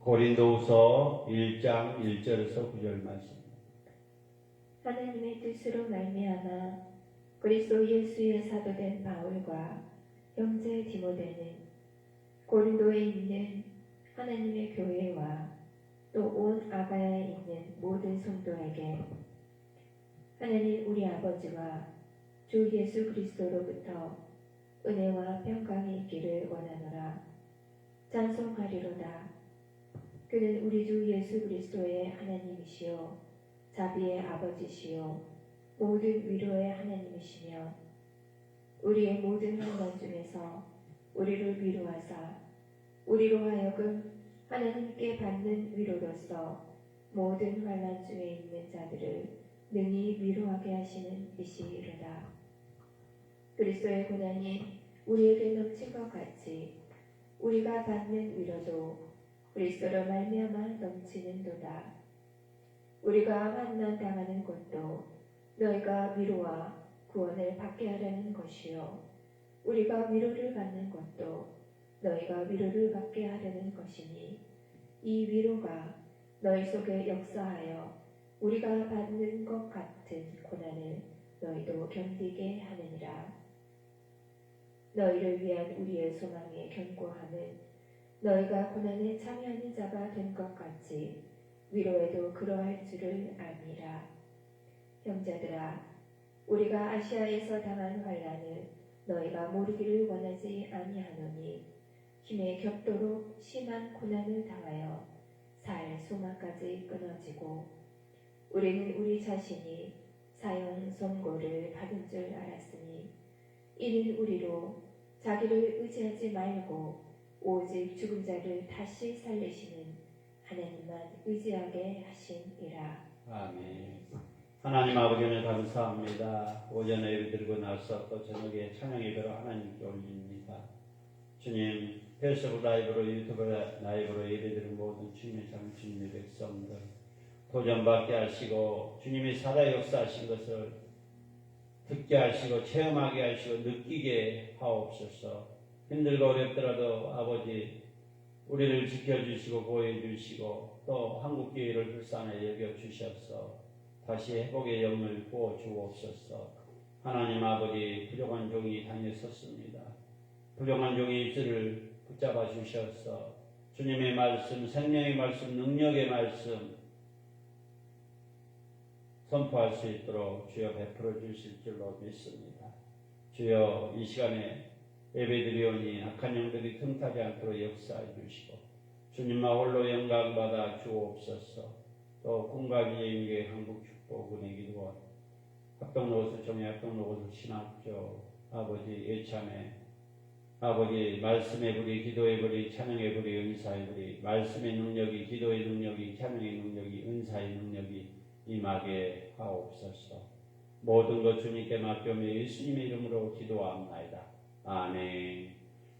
고린도후서 1장 1절에서 9절 말씀. 하나님의 뜻으로 말미암아 그리스도 예수의 사도된 바울과 형제 디모데는 고린도에 있는 하나님의 교회와 또 온 아가야에 있는 모든 성도에게 하나님 우리 아버지와 주 예수 그리스도로부터 은혜와 평강이 있기를 원하노라. 찬송하리로다. 그는 우리 주 예수 그리스도의 하나님이시요 자비의 아버지시요 모든 위로의 하나님이시며 우리의 모든 환난 중에서 우리를 위로하사 우리로 하여금 하나님께 받는 위로로서 모든 환난 중에 있는 자들을 능히 위로하게 하시는 이시로다. 그리스도의 고난이 우리에게 넘친 것 같이 우리가 받는 위로도 그리스도로 말미암아 넘치는도다. 우리가 환난 당하는 것도 너희가 위로와 구원을 받게 하려는 것이요 우리가 위로를 받는 것도 너희가 위로를 받게 하려는 것이니 이 위로가 너희 속에 역사하여 우리가 받는 것 같은 고난을 너희도 견디게 하느니라. 너희를 위한 우리의 소망의 견고함은 너희가 고난에 참여하는 자가 된 것 같이 위로에도 그러할 줄을 아니라. 형제들아, 우리가 아시아에서 당한 환난을 너희가 모르기를 원하지 아니하노니 힘에 겹도록 심한 고난을 당하여 살 소망까지 끊어지고 우리는 우리 자신이 사형 선고를 받은 줄 알았으니 이는 우리로 자기를 의지하지 말고 오직 죽은 자를 다시 살리시는 하나님만 의지하게 하심이라. 아멘. 하나님 아버지는 감사합니다. 오전에 예배 드리고 나서 또 저녁에 찬양 예배로 하나님께 올립니다. 주님, 페이스북 라이브로 유튜브 라이브로 예배 드리는 모든 주님의 참 주님의 백성들 도전받게 하시고 주님이 살아 역사하신 것을 듣게 하시고 체험하게 하시고 느끼게 하옵소서. 힘들고 어렵더라도 아버지 우리를 지켜주시고 보호해주시고 또 한국교회를 불쌍히 여겨주셔서 다시 회복의 영을 부어주옵소서. 하나님 아버지 부족한 종이 당에 섰습니다. 부족한 종의 입술을 붙잡아 주셔서 주님의 말씀, 생명의 말씀, 능력의 말씀 선포할 수 있도록 주여 베풀어 주실 줄로 믿습니다. 주여 이 시간에 예배드리오니 악한 영들이 틈타지 않도록 역사해 주시고 주님만 홀로 영광받아 주옵소서. 또 꿈가기에게 한국 축복은혜 기도원 합동로고서 종의 합동로고서 신학교 아버지 예참에 아버지 말씀의 불이 기도의 불이 찬양의 불이 은사의 불이 말씀의 능력이 기도의 능력이 찬양의 능력이 은사의 능력이 임하게 하옵소서. 모든 것 주님께 맡겨며 예수님의 이름으로 기도합나이다. 아멘.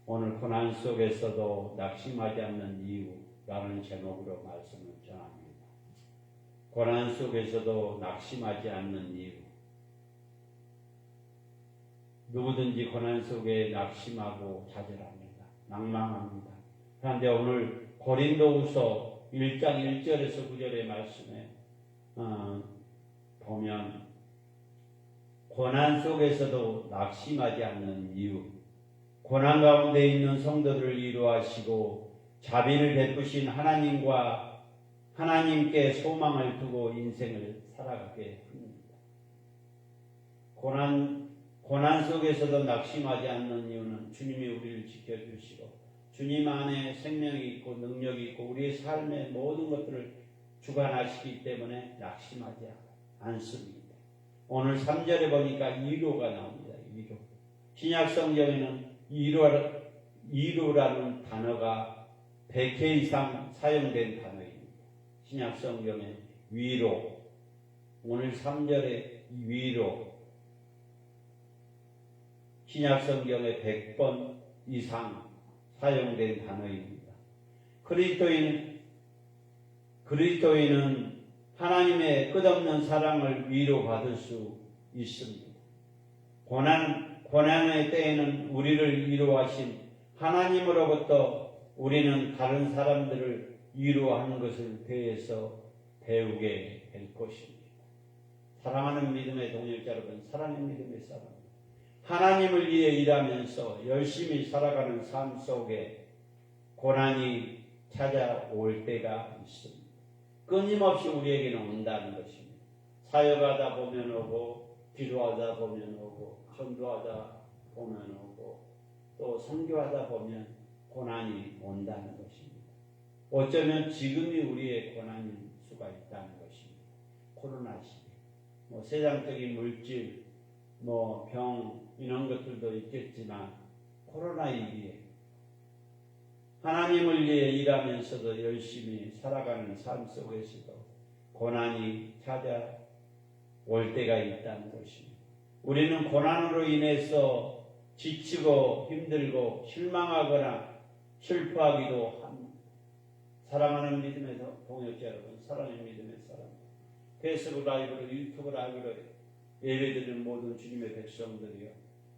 오늘 고난 속에서도 낙심하지 않는 이유라는 제목으로 말씀을 전합니다. 고난 속에서도 낙심하지 않는 이유. 누구든지 고난 속에 낙심하고 좌절합니다. 낭망합니다. 그런데 오늘 고린도후서 1장 1절에서 9절의 말씀에 보면 고난 속에서도 낙심하지 않는 이유, 고난 가운데 있는 성도들을 위로하시고 자비를 베푸신 하나님께 소망을 두고 인생을 살아가게 합니다. 고난 속에서도 낙심하지 않는 이유는 주님이 우리를 지켜주시고 주님 안에 생명이 있고 능력이 있고 우리의 삶의 모든 것들을 주관하시기 때문에 낙심하지 않습니다. 오늘 3절에 보니까 위로가 나옵니다. 위로. 신약 성경에는 위로라는 단어가 100회 이상 사용된 단어입니다. 신약 성경에 위로. 오늘 3절에 위로. 신약 성경에 100번 이상 사용된 단어입니다. 그리스도인은 하나님의 끝없는 사랑을 위로받을 수 있습니다. 고난의 때에는 우리를 위로하신 하나님으로부터 우리는 다른 사람들을 위로하는 것을 배우게 될 것입니다. 사랑하는 믿음의 동역자 여러분, 사랑하는 믿음의 사람, 하나님을 위해 일하면서 열심히 살아가는 삶 속에 고난이 찾아올 때가 있습니다. 끊임없이 우리에게는 온다는 것입니다. 사역하다 보면 오고, 기도하다 보면 오고, 전도하다 보면 오고, 또 선교하다 보면 고난이 온다는 것입니다. 어쩌면 지금이 우리의 고난일 수가 있다는 것입니다. 코로나 시대, 세상적인 물질, 병 이런 것들도 있겠지만 코로나 이후에 하나님을 위해 일하면서도 열심히 살아가는 삶 속에서도 고난이 찾아올 때가 있다는 것입니다. 우리는 고난으로 인해서 지치고 힘들고 실망하거나 슬퍼하기도 합니다. 사랑하는 믿음의 동역자 여러분, 사랑의 믿음의 사람, 페이스북 라이브로, 유튜브 라이브로 예배드리는 모든 주님의 백성들이요,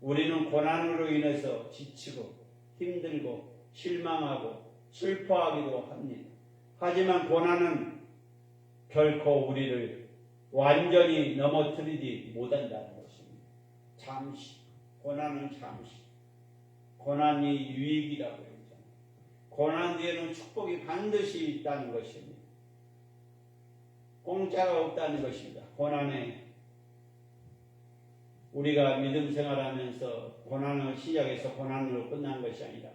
우리는 고난으로 인해서 지치고 힘들고 실망하고 슬퍼하기도 합니다. 하지만 고난은 결코 우리를 완전히 넘어뜨리지 못한다는 것입니다. 잠시, 고난은 잠시, 고난이 유익이라고 했잖아요. 고난 뒤에는 축복이 반드시 있다는 것입니다. 공짜가 없다는 것입니다. 고난에 우리가 믿음 생활하면서 고난을 시작해서 고난으로 끝난 것이 아니라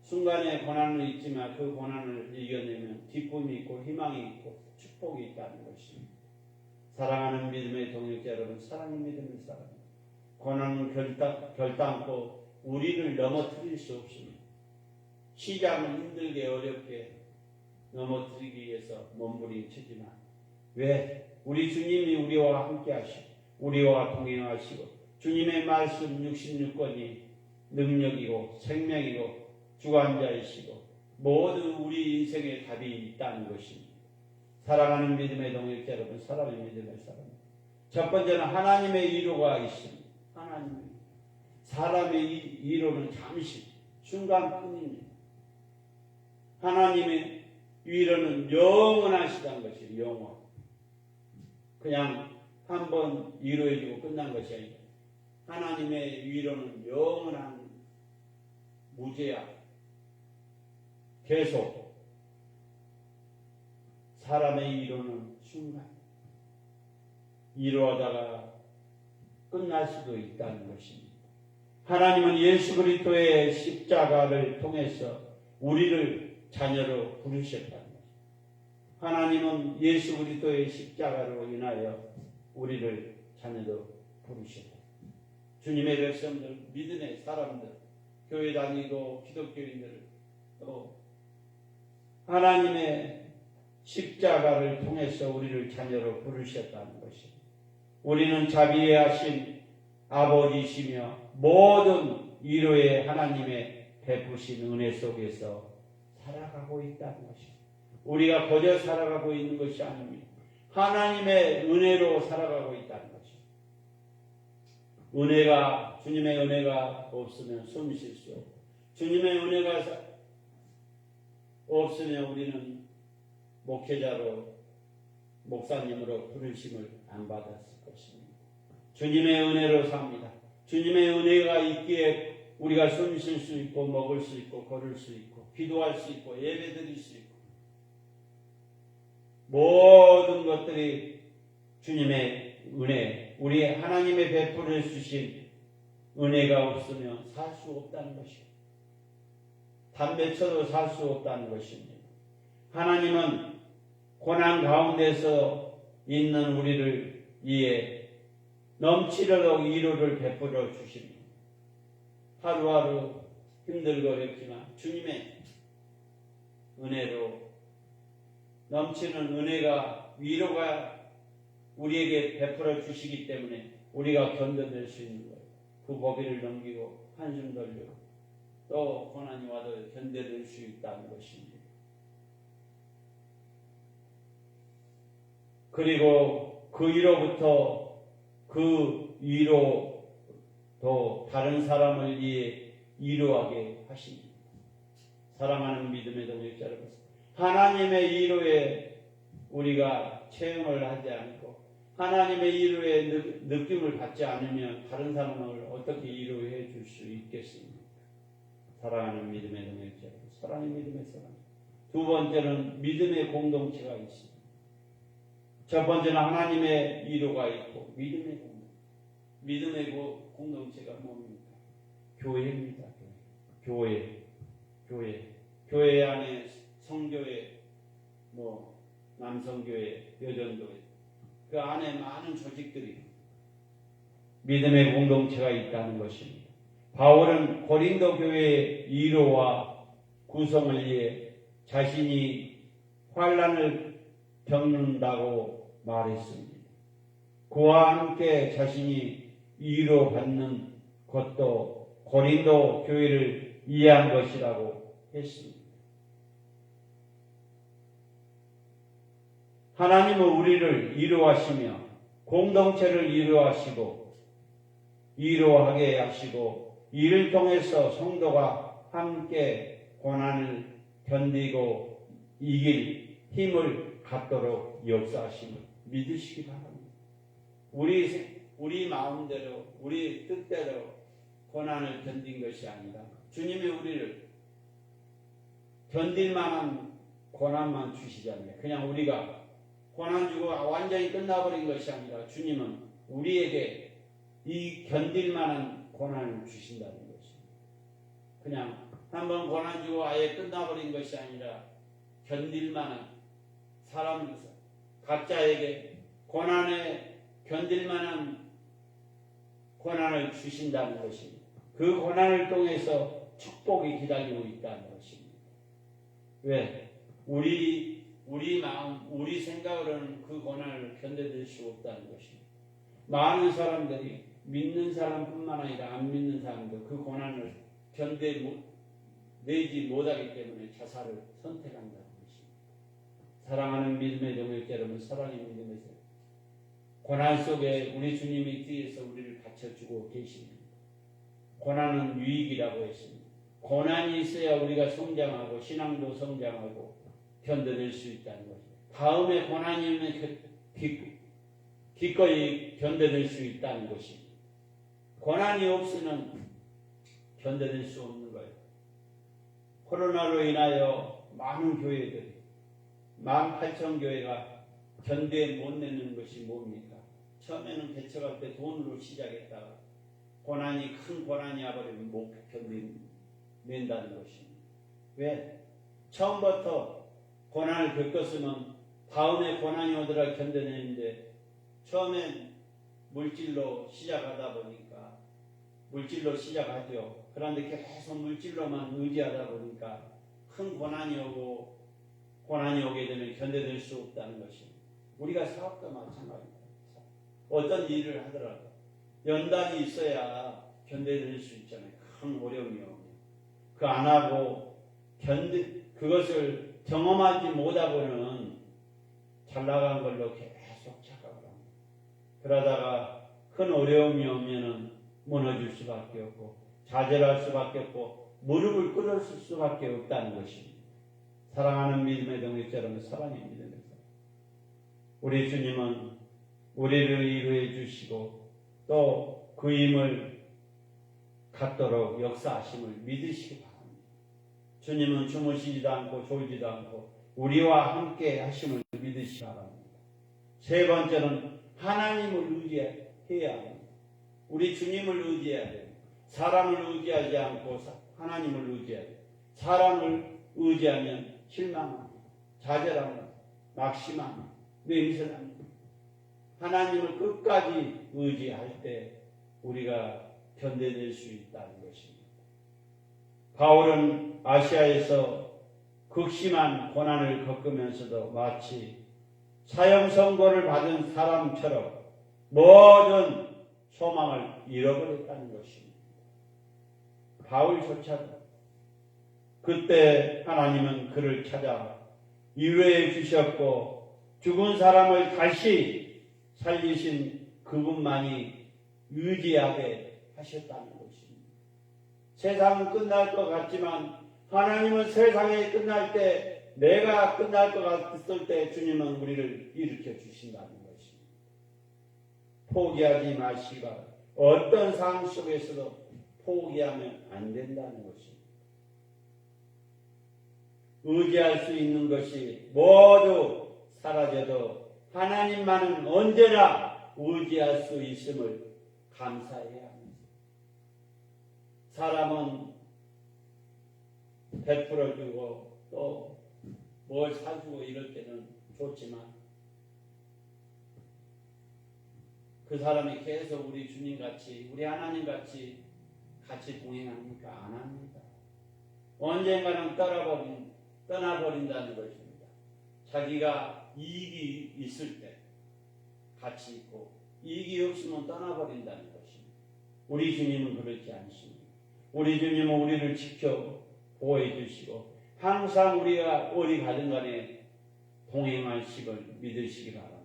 순간에 고난은 있지만 그 고난을 이겨내면 기쁨이 있고 희망이 있고 축복이 있다는 것입니다. 사랑하는 믿음의 동역자 여러분, 사랑의 믿음의 사람, 고난은 결단코 우리를 넘어뜨릴 수 없습니다. 시작은 힘들게 어렵게 넘어뜨리기 위해서 몸부림치지만 왜? 우리 주님이 우리와 함께 하시고 우리와 동행하시고 주님의 말씀 66권이 능력이고 생명이고 주관자이시고 모든 우리 인생의 답이 있다는 것입니다. 사랑하는 믿음의 동역자 여러분, 사랑의 믿음의 사람, 첫 번째는 하나님의 위로가 있습니다. 하나님의 사람의 위로는 잠시 순간뿐입니다. 하나님의 위로는 영원하시다는 것이에요. 영원. 그냥 한번 위로해주고 끝난 것이 아니라 하나님의 위로는 영원한 무제한, 계속. 사람의 위로는 순간. 위로하다가 끝날 수도 있다는 것입니다. 하나님은 예수 그리스도의 십자가를 통해서 우리를 자녀로 부르셨다는 것입니다. 하나님은 예수 그리스도의 십자가로 인하여 우리를 자녀로 부르셨다. 주님의 백성들, 믿음의 사람들, 교회 다니고 기독교인들, 또 하나님의 십자가를 통해서 우리를 자녀로 부르셨다는 것입니다. 우리는 자비하신 아버지시며 모든 위로의 하나님의 베푸신 은혜 속에서 살아가고 있다는 것입니다. 우리가 거저 살아가고 있는 것이 아닙니다. 하나님의 은혜로 살아가고 있다는 것입니다. 은혜가, 주님의 은혜가 없으면 숨 쉴 수 없고, 주님의 은혜가 없으면 우리는 목회자로, 목사님으로 부르심을 안 받았을 것입니다. 주님의 은혜로 삽니다. 주님의 은혜가 있기에 우리가 숨 쉴 수 있고, 먹을 수 있고, 걸을 수 있고, 기도할 수 있고, 예배 드릴 수 있고, 모든 것들이 주님의 은혜, 우리 하나님의 베풀어 주신 은혜가 없으면 살 수 없다는 것입니다. 담배 쳐도 살 수 없다는 것입니다. 하나님은 고난 가운데서 있는 우리를 위해 넘치도록 위로를 베풀어 주십니다. 하루하루 힘들고 어렵지만 주님의 은혜로 넘치는 은혜가, 위로가 우리에게 베풀어 주시기 때문에 우리가 견뎌낼 수 있는 거예요. 그 고비를 넘기고 한숨 돌리고 또 고난이 와도 견뎌낼 수 있다는 것입니다. 그리고 그 위로부터 그 위로 또 다른 사람을 위해 위로하게 하십니다. 사랑하는 믿음의 동역자 여러분, 하나님의 위로에 우리가 체험을 하지 않고 하나님의 위로의 느낌을 받지 않으면 다른 사람을 어떻게 위로해 줄 수 있겠습니까? 사랑하는 믿음의 동역자 여러분, 사랑의 믿음의 사랑. 두 번째는 믿음의 공동체가 있습니다. 첫 번째는 하나님의 위로가 있고 믿음의 공동체. 믿음의 공동체가 뭡니까? 교회입니다. 교회 안에 성교회, 남성교회, 여전교회, 그 안에 많은 조직들이 믿음의 공동체가 있다는 것입니다. 바울은 고린도 교회의 위로와 구성을 위해 자신이 환난을 겪는다고 말했습니다. 그와 함께 자신이 위로받는 것도 고린도 교회를 이해한 것이라고 했습니다. 하나님은 우리를 위로하시며 공동체를 위로하게 하시고 이를 통해서 성도가 함께 고난을 견디고 이길 힘을 갖도록 역사하심을 믿으시기 바랍니다. 우리 마음대로 우리 뜻대로 고난을 견딘 것이 아니라 주님이 우리를 견딜 만한 고난만 주시잖아요. 그냥 우리가 고난 주고 완전히 끝나버린 것이 아니라 주님은 우리에게 이 견딜 만한 고난을 주신다는 것입니다. 그냥 한번 고난 주고 아예 끝나버린 것이 아니라 견딜 만한 사람 각자에게 고난에 견딜 만한 고난을 주신다는 것입니다. 그 고난을 통해서 축복이 기다리고 있다는 것입니다. 왜? 우리 마음, 우리 생각으로는 그 고난을 견뎌낼 수 없다는 것입니다. 많은 사람들이 믿는 사람뿐만 아니라 안 믿는 사람도 그 고난을 견뎌내지 못하기 때문에 자살을 선택한다는 것입니다. 사랑하는 믿음의 동역자 여러분, 사랑의 믿음에서 고난 속에 우리 주님이 뒤에서 우리를 받쳐주고 계십니다. 고난은 유익이라고 했습니다. 고난이 있어야 우리가 성장하고 신앙도 성장하고 견뎌낼 수 있다는 거죠. 다음에 고난이 오면 기꺼이 견뎌낼 수 있다는 것입니다. 고난이 없으면 견뎌낼 수 없는 거예요. 코로나로 인하여 많은 교회들이 18,000교회가 견뎌 못 내는 것이 뭡니까? 처음에는 개척할 때 돈으로 시작했다가 큰 고난이 와버리면 못 견뎌낸다는 것입니다. 왜? 처음부터 고난을 겪었으면 다음에 고난이 오더라 견뎌내는데 처음엔 물질로 시작하죠. 그런데 계속 물질로만 의지하다 보니까 큰 고난이 오게 되면 견뎌낼 수 없다는 것입니다. 우리가 사업도 마찬가지입니다. 어떤 일을 하더라도 연단이 있어야 견뎌낼 수 있잖아요. 큰 어려움이 오면. 그 안 하고 그것을 경험하지 못하고는 잘 나간 걸로 계속 착각을 합니다. 그러다가 큰 어려움이 오면은 무너질 수밖에 없고 좌절할 수밖에 없고 무릎을 꿇었을 수밖에 없다는 것입니다. 사랑하는 믿음의 동역자 여러분, 사랑의 믿음에서 우리 주님은 우리를 위로해 주시고 또 그 힘을 갖도록 역사하심을 믿으시기 바랍니다. 주님은 주무시지도 않고 졸지도 않고 우리와 함께 하심을 믿으시기 바랍니다. 세 번째는 하나님을 의지해야 합니다. 우리 주님을 의지해야 돼요. 사람을 의지하지 않고 하나님을 의지해야 돼요. 사람을 의지하면 실망합니다. 좌절합니다. 낙심합니다. 맹설합니다. 하나님을 끝까지 의지할 때 우리가 견뎌낼 수 있다는 것입니다. 바울은 아시아에서 극심한 고난을 겪으면서도 마치 사형 선고를 받은 사람처럼 모든 소망을 잃어버렸다는 것입니다. 바울조차도 그때 하나님은 그를 찾아 유해해 주셨고 죽은 사람을 다시 살리신 그분만이 의지하게 하셨다는 것입니다. 세상은 끝날 것 같지만 하나님은 세상이 끝날 때, 내가 끝날 것 같을 때 주님은 우리를 일으켜 주신다는 것입니다. 포기하지 마시기 바랍니다. 어떤 상황 속에서도 포기하면 안 된다는 것입니다. 의지할 수 있는 것이 모두 사라져도 하나님만은 언제나 의지할 수 있음을 감사해야 합니다. 사람은 베풀어주고 또 뭘 사주고 이럴 때는 좋지만 그 사람이 계속 우리 주님같이 우리 하나님같이 같이 동행합니까? 안 합니다. 언젠가는 떠나버린다는 것입니다. 자기가 이익이 있을 때 같이 있고 이익이 없으면 떠나버린다는 것입니다. 우리 주님은 그렇지 않습니다. 우리 주님은 우리를 지켜 보호해 주시고 항상 우리가 어디 가든 간에 동행하심을 믿으시기 바랍니다.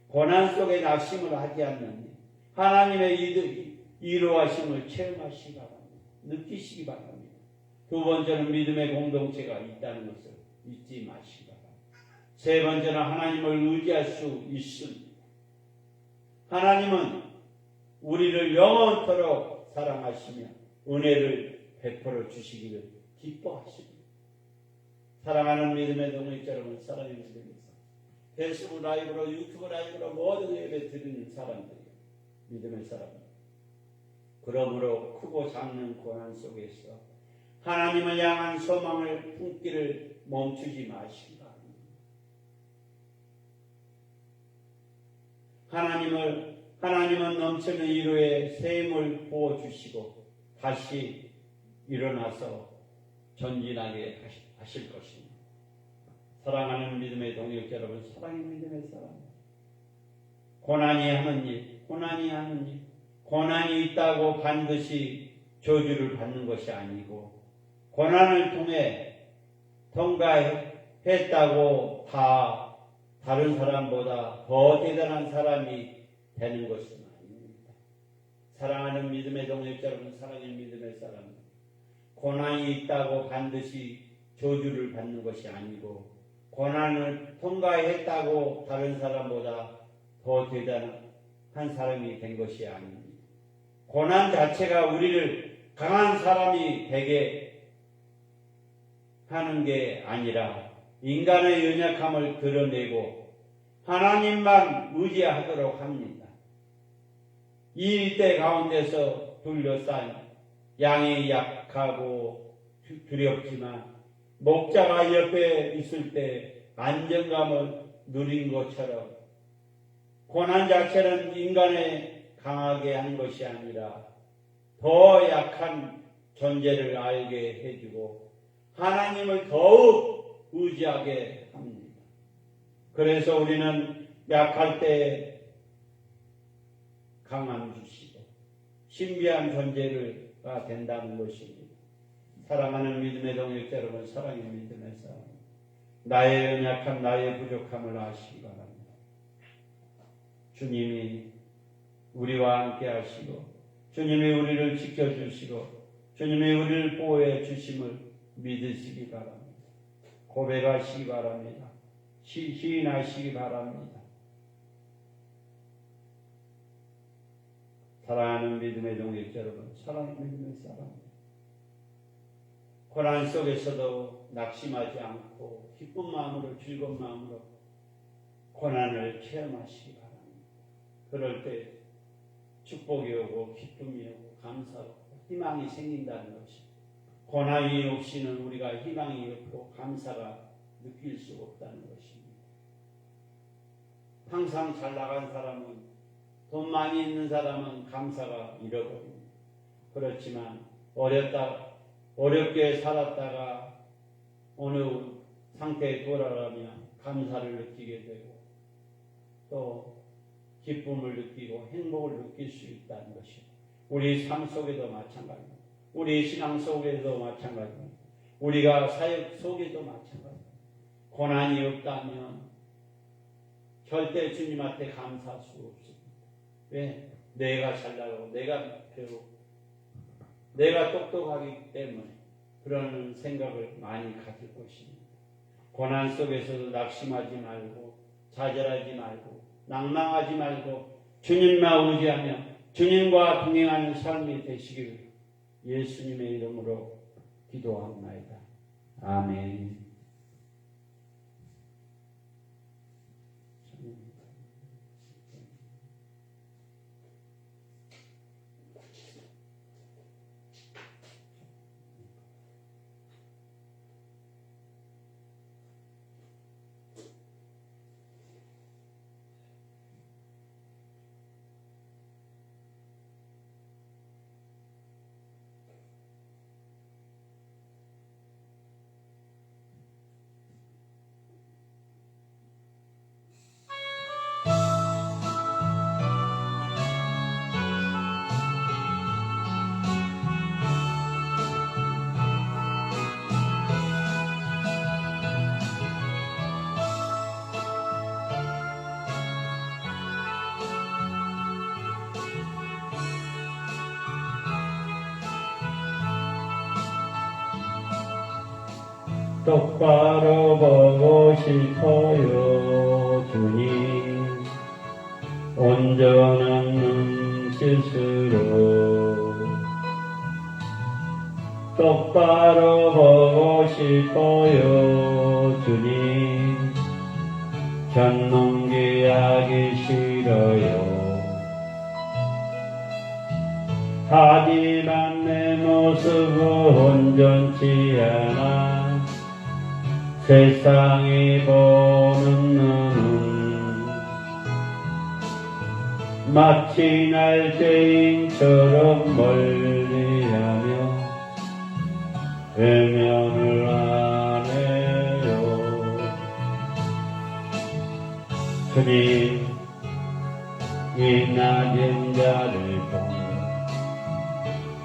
고난 속에 낙심을 하지 않는 하나님의 이루하심을 체험하시기 바랍니다. 느끼시기 바랍니다. 두 번째는 믿음의 공동체가 있다는 것을 잊지 마시기 바랍니다. 세 번째는 하나님을 의지할 수 있습니다. 하나님은 우리를 영원토록 사랑하시며 은혜를 베풀어 주시기를 기뻐하십니다. 사랑하는 믿음의 동역자 여러분, 사랑의 믿음에서 페이스북 라이브로 유튜브 라이브로 모든 예배 드리는 사람들이요, 믿음의 사람. 그러므로 크고 작은 고난 속에서 하나님을 향한 소망을 품기를 멈추지 마시기 바랍니다. 하나님은 넘치는 위로에 샘을 부어주시고 다시 일어나서 전진하게 하실 것입니다. 사랑하는 믿음의 동역자 여러분, 사랑의 믿음의 사람. 고난이 하는 일, 고난이 있다고 반드시 저주를 받는 것이 아니고 고난을 통해 통과했다고 다 다른 사람보다 더 대단한 사람이 되는 것은 아닙니다. 사랑하는 믿음의 동역자 여러분, 사랑의 믿음의 사람. 고난이 있다고 반드시 저주를 받는 것이 아니고 고난을 통과했다고 다른 사람보다 더 대단한 사람이 된 것이 아닙니다. 고난 자체가 우리를 강한 사람이 되게 하는 게 아니라 인간의 연약함을 드러내고 하나님만 의지하도록 합니다. 이 일대 가운데서 둘러싼 양이 약하고 두렵지만 목자가 옆에 있을 때 안정감을 누린 것처럼 고난 자체는 인간의 강하게 한 것이 아니라 더 약한 존재를 알게 해주고 하나님을 더욱 의지하게 합니다. 그래서 우리는 약할 때 강함 주시고 신비한 존재가 된다는 것입니다. 사랑하는 믿음의 동역자 여러분, 사랑의 믿음의 사람, 나의 연약함, 나의 부족함을 아시기 바랍니다. 주님이 우리와 함께 하시고 주님이 우리를 지켜주시고 주님이 우리를 보호해 주심을 믿으시기 바랍니다. 고백하시기 바랍니다. 시인하시기 바랍니다. 사랑하는 믿음의 동역자 여러분, 사랑의 믿음의 사람, 고난 속에서도 낙심하지 않고 기쁜 마음으로 즐거운 마음으로 고난을 체험하시기 바랍니다. 그럴 때 축복이 오고 기쁨이 오고 감사하고 희망이 생긴다는 것입니다. 고난이 없이는 우리가 희망이 없고 감사가 느낄 수 없다는 것입니다. 항상 잘 나간 사람은, 돈 많이 있는 사람은 감사가 잃어버립니다. 그렇지만 어렵게 살았다가 어느 상태에 돌아가면 감사를 느끼게 되고 또 기쁨을 느끼고 행복을 느낄 수 있다는 것입니다. 우리 삶 속에도 마찬가지입니다. 우리 신앙 속에도 마찬가지입니다. 우리가 사역 속에도 마찬가지입니다. 고난이 없다면 절대 주님한테 감사할 수 없습니다. 왜? 내가 잘나가고 내가 배우고 내가 똑똑하기 때문에 그런 생각을 많이 가질 것입니다. 고난 속에서도 낙심하지 말고 좌절하지 말고 낭망하지 말고 주님만 의지하며 주님과 동행하는 삶이 되시기를 예수님의 이름으로 기도합니다. 아멘. 똑바로 보고 싶어요 주님 온전한 눈짓으로 똑바로 보고 싶어요 주님 견 넘기하기 싫어요 하지만 내 모습은 온전치 않아 세상이 보는 눈은 마치 날 죄인처럼 멀리하며 외면을 안 해요. 주님 이 낮은 자를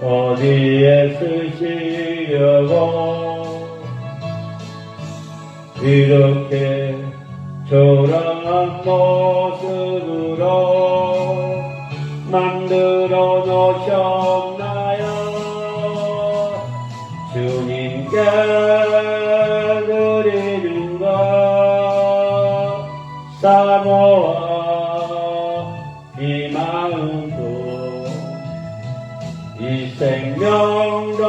어디에 쓰시려고 이렇게 초라한 모습으로 만들어 놓으셨나요? 주님께 드리는 것 사모아 이 마음도 이 생명도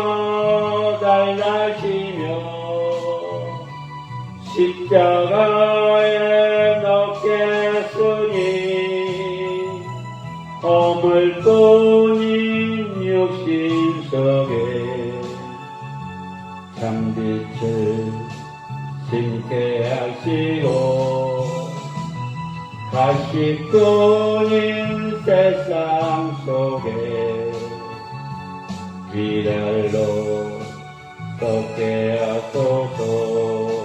달라시며 십자가에 넣겠으니 허물뿐인 육신 속에 참빛을 심게 하시고 가시뿐인 세상 속에 비달로 걷게 하소서.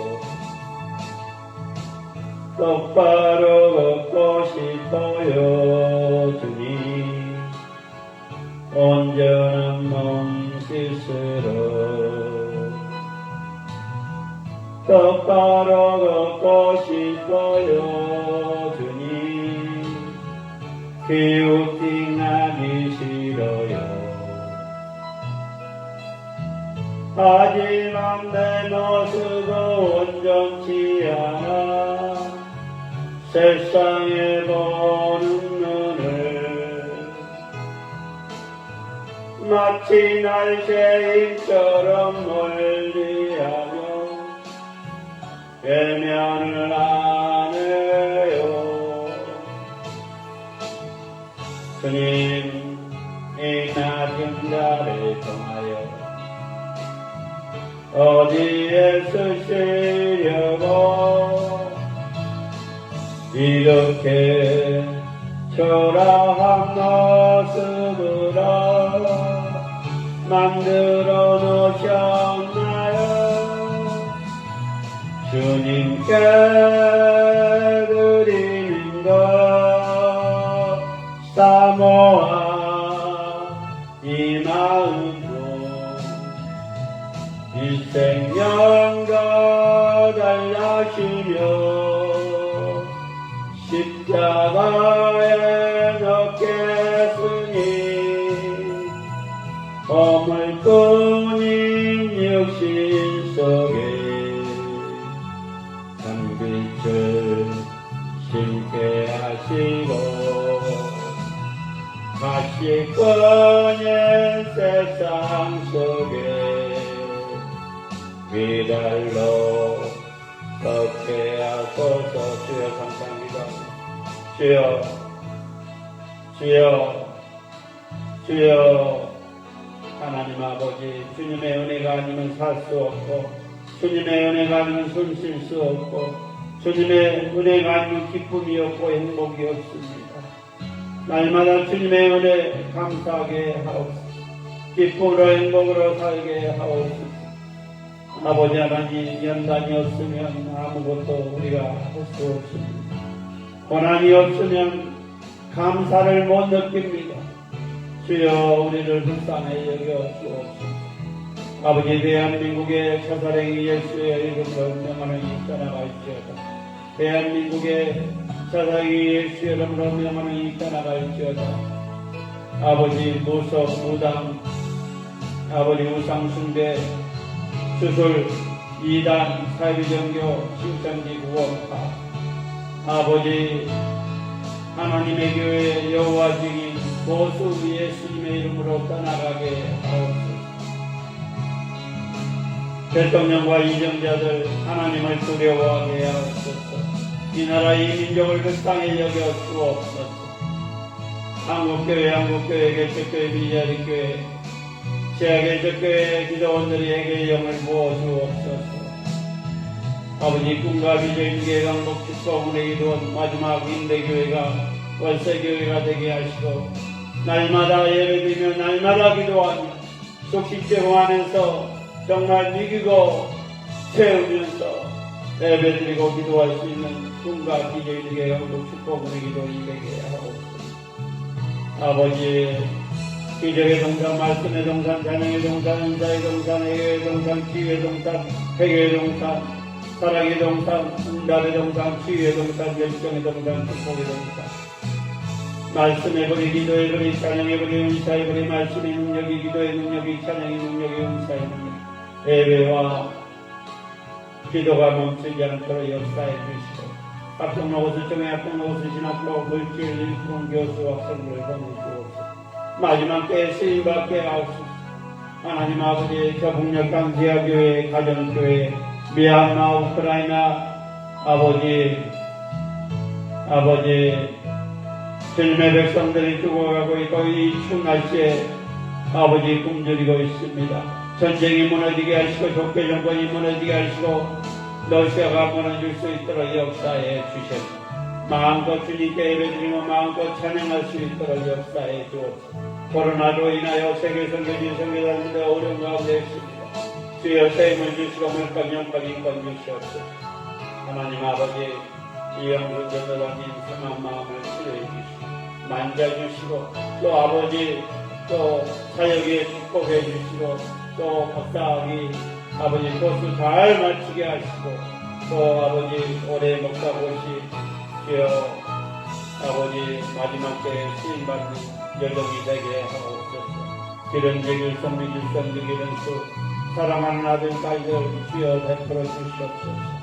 똑바로 걷고 싶어요 주님 온전한 몸짓으로 똑바로 걷고 싶어요 주님 기웃팅하기 싫어요 하지만 내 모습은 온전치 않아 세상에 보는 눈을 마치 날 죄인처럼 멀리하며 외면을 안 해요. 주님 이 낮은 자를 통하여 어디에 쓰시려고 이렇게 초라한 모습으로 만들어 놓으셨나요? 주님께 드리는 것 사모아 이 마음도 이 생명 십자가에 넣겠으니 허물뿐인 육신 속에 산빛을 심게 하시고 가시권인 세상 속에 위달로 걷게 하소서. 주여 감사합니다. 주여 주여 주여 하나님 아버지, 주님의 은혜가 아니면 살 수 없고 주님의 은혜가 아니면 숨 쉴 수 없고 주님의 은혜가 아니면 기쁨이 없고 행복이 없습니다. 날마다 주님의 은혜 감사하게 하옵소서. 기쁨으로 행복으로 살게 하옵소서. 아버지 하나님, 연단이 없으면 아무것도 우리가 할 수 없습니다. 고난이 없으면 감사를 못 느낍니다. 주여 우리를 불쌍히 여겨 주옵소서. 아버지, 대한민국의 차사랭이 예수의 이름으로 명하노니 떠나갈지어다. 대한민국의 차사랭이 예수의 이름으로 명하노니 떠나갈지어다. 아버지, 무속, 무당, 아버지 우상숭배, 수술, 이단, 사회정교, 신천지 구원파, 아버지 하나님의 교회 여호와 증인 보수 예수님의 이름으로 떠나가게 하옵소서. 대통령과 이정자들 하나님을 두려워하게 하옵소서. 이 나라 이 민족을 불쌍히 여겨 주옵소서. 한국교회, 개척교회, 미자리교회, 제약개척교회 기도원들에게 영을 부어주옵소서. 아버지, 꿈과 비전 중에 강복 축복 은혜 기도원 마지막 임대교회가 월세교회가 되게 하시고 날마다 예배드리며 날마다 기도하며 속식제공 안에서 정말 이기고 세우면서 예배드리고 기도할 수 있는 꿈과 비전 중에 강복 축복 은혜 기도 되게 하옵소서. 아버지, 기적의 동산, 말씀의 동산, 찬양의 동산, 은사의 동산, 애교의 동산, 치유의 동산, 회개의 동산, 사랑의 동산, 응답의 동산, 치유의 동산, 열정의 동산, 축복의 동산, 말씀의 거리, 기도의 거리, 찬양의 거리, 은사의 거리, 말씀의 능력이, 기도의 능력이, 찬양의 능력이, 은사의 능력, 예배와 기도가 멈추지 않도록 역사해 주시고 합동 로고스 정회, 합동 로고스 신학교, 물질, 일품, 교수, 학생들을 보내주옵소서. 마지막 때에 쓰임받게 하옵소서. 하나님 아버지, 저북녘강 지하교회, 가정교회, 미얀마, 우크라이나, 아버지, 주님의 백성들이 죽어가고 있고 이 추운 날씨에 아버지 굶주리고 있습니다. 전쟁이 무너지게 하시고 적대 정권이 무너지게 하시고 러시아가 무너질 수 있도록 역사해 주셨습니다. 마음껏 주님께 예배드리며 마음껏 찬양할 수 있도록 역사해 주옵소서. 코로나로 인하여 세계 선교지 선교사님들 어려운 가운데 있습니다. 주여 세임을 주시고 물감 영광 인권 주시옵소서. 하나님 아버지, 이영수 전도사님 성한 마음을 치료해 주시고 만져주시고 또 아버지 또 사역에 축복해 주시고 또 박사학위 아버지 코스 잘 마치게 하시고 또 아버지 올해 목사고시 주여 아버지 마지막 때에 쓰임받는 여정이 되게 하옵소서. 기른제길성 미길성 기른수 사랑하는 아들 딸들 주여 베풀어 주시옵소서.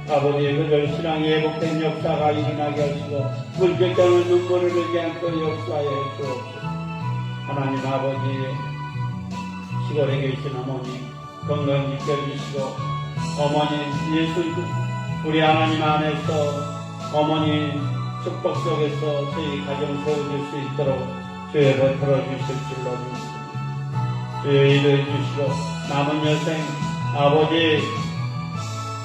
아버지 그들 신앙이 회복된 역사가 일어나게 하시고 물결장을 눈물을 흘리게 않고 역사에 주옵소서. 하나님 아버지 시골에 계신 어머니 건강 지켜주시고 어머니 예수 우리 하나님 안에서 어머니 축복 속에서 저희 가정 세워질 수 있도록 주여 베풀어 주실 줄로 믿습니다. 주여 인도해 주시고 남은 여생 아버지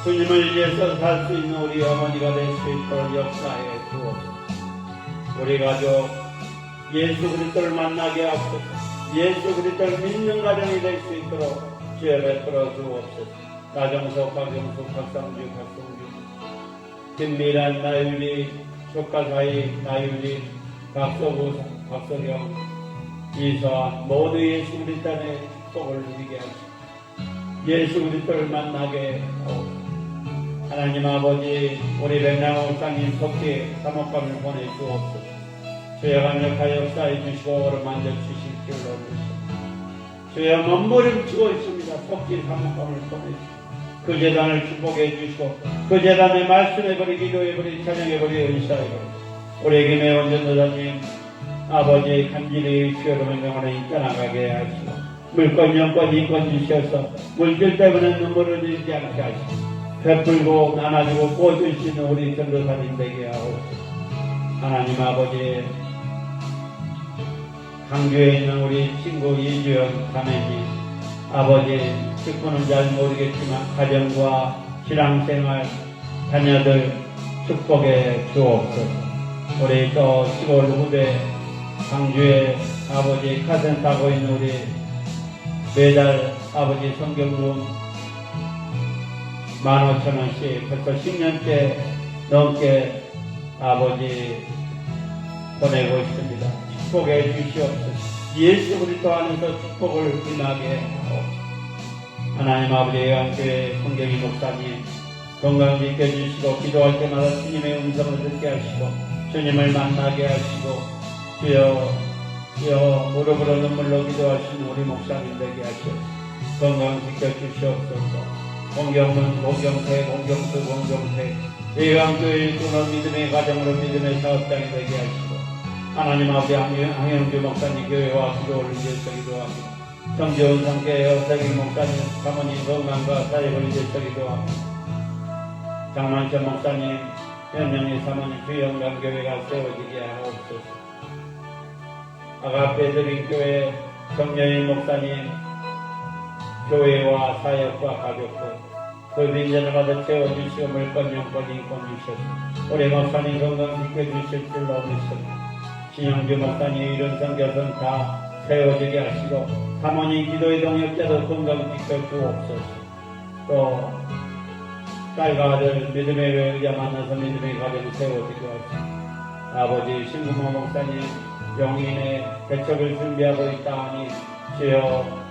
주님을 위해서 살 수 있는 우리 어머니가 될 수 있도록 역사해 주옵소서. 우리 가족 예수 그리스도를 만나게 하옵소서. 예수 그리스도를 믿는 가정이 될 수 있도록 주여 베풀어 주옵소서. 나정석, 박영숙, 박상주, 박성주, 김미란, 나윤리, 조카사이, 나윤리, 박서구, 박서경, 이서한 모두 예수 그리스도의 축복을 누리게 하시고 예수 그리스도를 만나게 하옵소서. 하나님 아버지, 우리 백남 목사님 속히 사목감을 보내주옵소서. 주여 강력하여 역사해 주시고 어루만져 주실 줄로 믿습니다. 주여 몸부림치고 있습니다. 속히 사목감을 보내주시고 그 재단을 축복해 주시고 그 재단에 말씀해버리 기도해버리 찬양해버리 은사해버리 우리 김혜원 전도사님 아버지 간절히 주여름의 명언에 이끌어나가게 하시고 물건 영권 인권 주셔서 물질 때문에 눈물을 흘리지 않게 하시고 베풀고 나눠주고 꽂을 수 있는 우리 전도사님 되게 하옵소서. 하나님 아버지 강주에 있는 우리 친구 이주영 자매님 아버지 직분은 잘 모르겠지만 가정과 신앙생활 자녀들 축복해 주옵소서. 우리 또 시골 후배 강주에 아버지 카센 타고 있는 우리 매달 아버지 성경금 15,000원씩 벌써 10년째 넘게 아버지 보내고 있습니다. 축복해 주시옵소서. 예수 그리스도 안에서 축복을 임하게 하옵소서. 하나님 아버지 영교회 성경이 목사님 건강 지켜주시고 기도할 때마다 주님의 음성을 듣게 하시고 주님을 만나게 하시고 주여 무릎으로 눈물로 기도하시는 우리 목사님 되게 하시고 건강 지켜주시옵소서. 공경문, 공경태, 공경수, 공경태 예강교회 끊어 믿음의 가정으로 믿음의 사업장이 되게 하시고 하나님 아버지 항영주 목사님 교회와 기도를 위해서 기도합니다. 정재훈 상계 여사기 목사님 사모님 건강과 사역을 위해서 기도합니다. 장만철 목사님 현명희 사모님 주영강교회가 세워지게 하옵소서. 아가페드린 교회 정여인 목사님 교회와 사역과 가족들 그 빈전을 받아 채워주시고 물건 영권 인권 주셔서 우리 목사님 건강 지켜주실 줄로 믿습니다. 신영주 목사님 이런 성교선 다 세워지게 하시고 사모님 기도의 동역자도 건강 지켜주옵소서. 또 딸과 아들 믿음의 의자 만나서 믿음의 가정 세워지게 하시고 아버지 신부모 목사님 용인의 개척을 준비하고 있다 하니 주여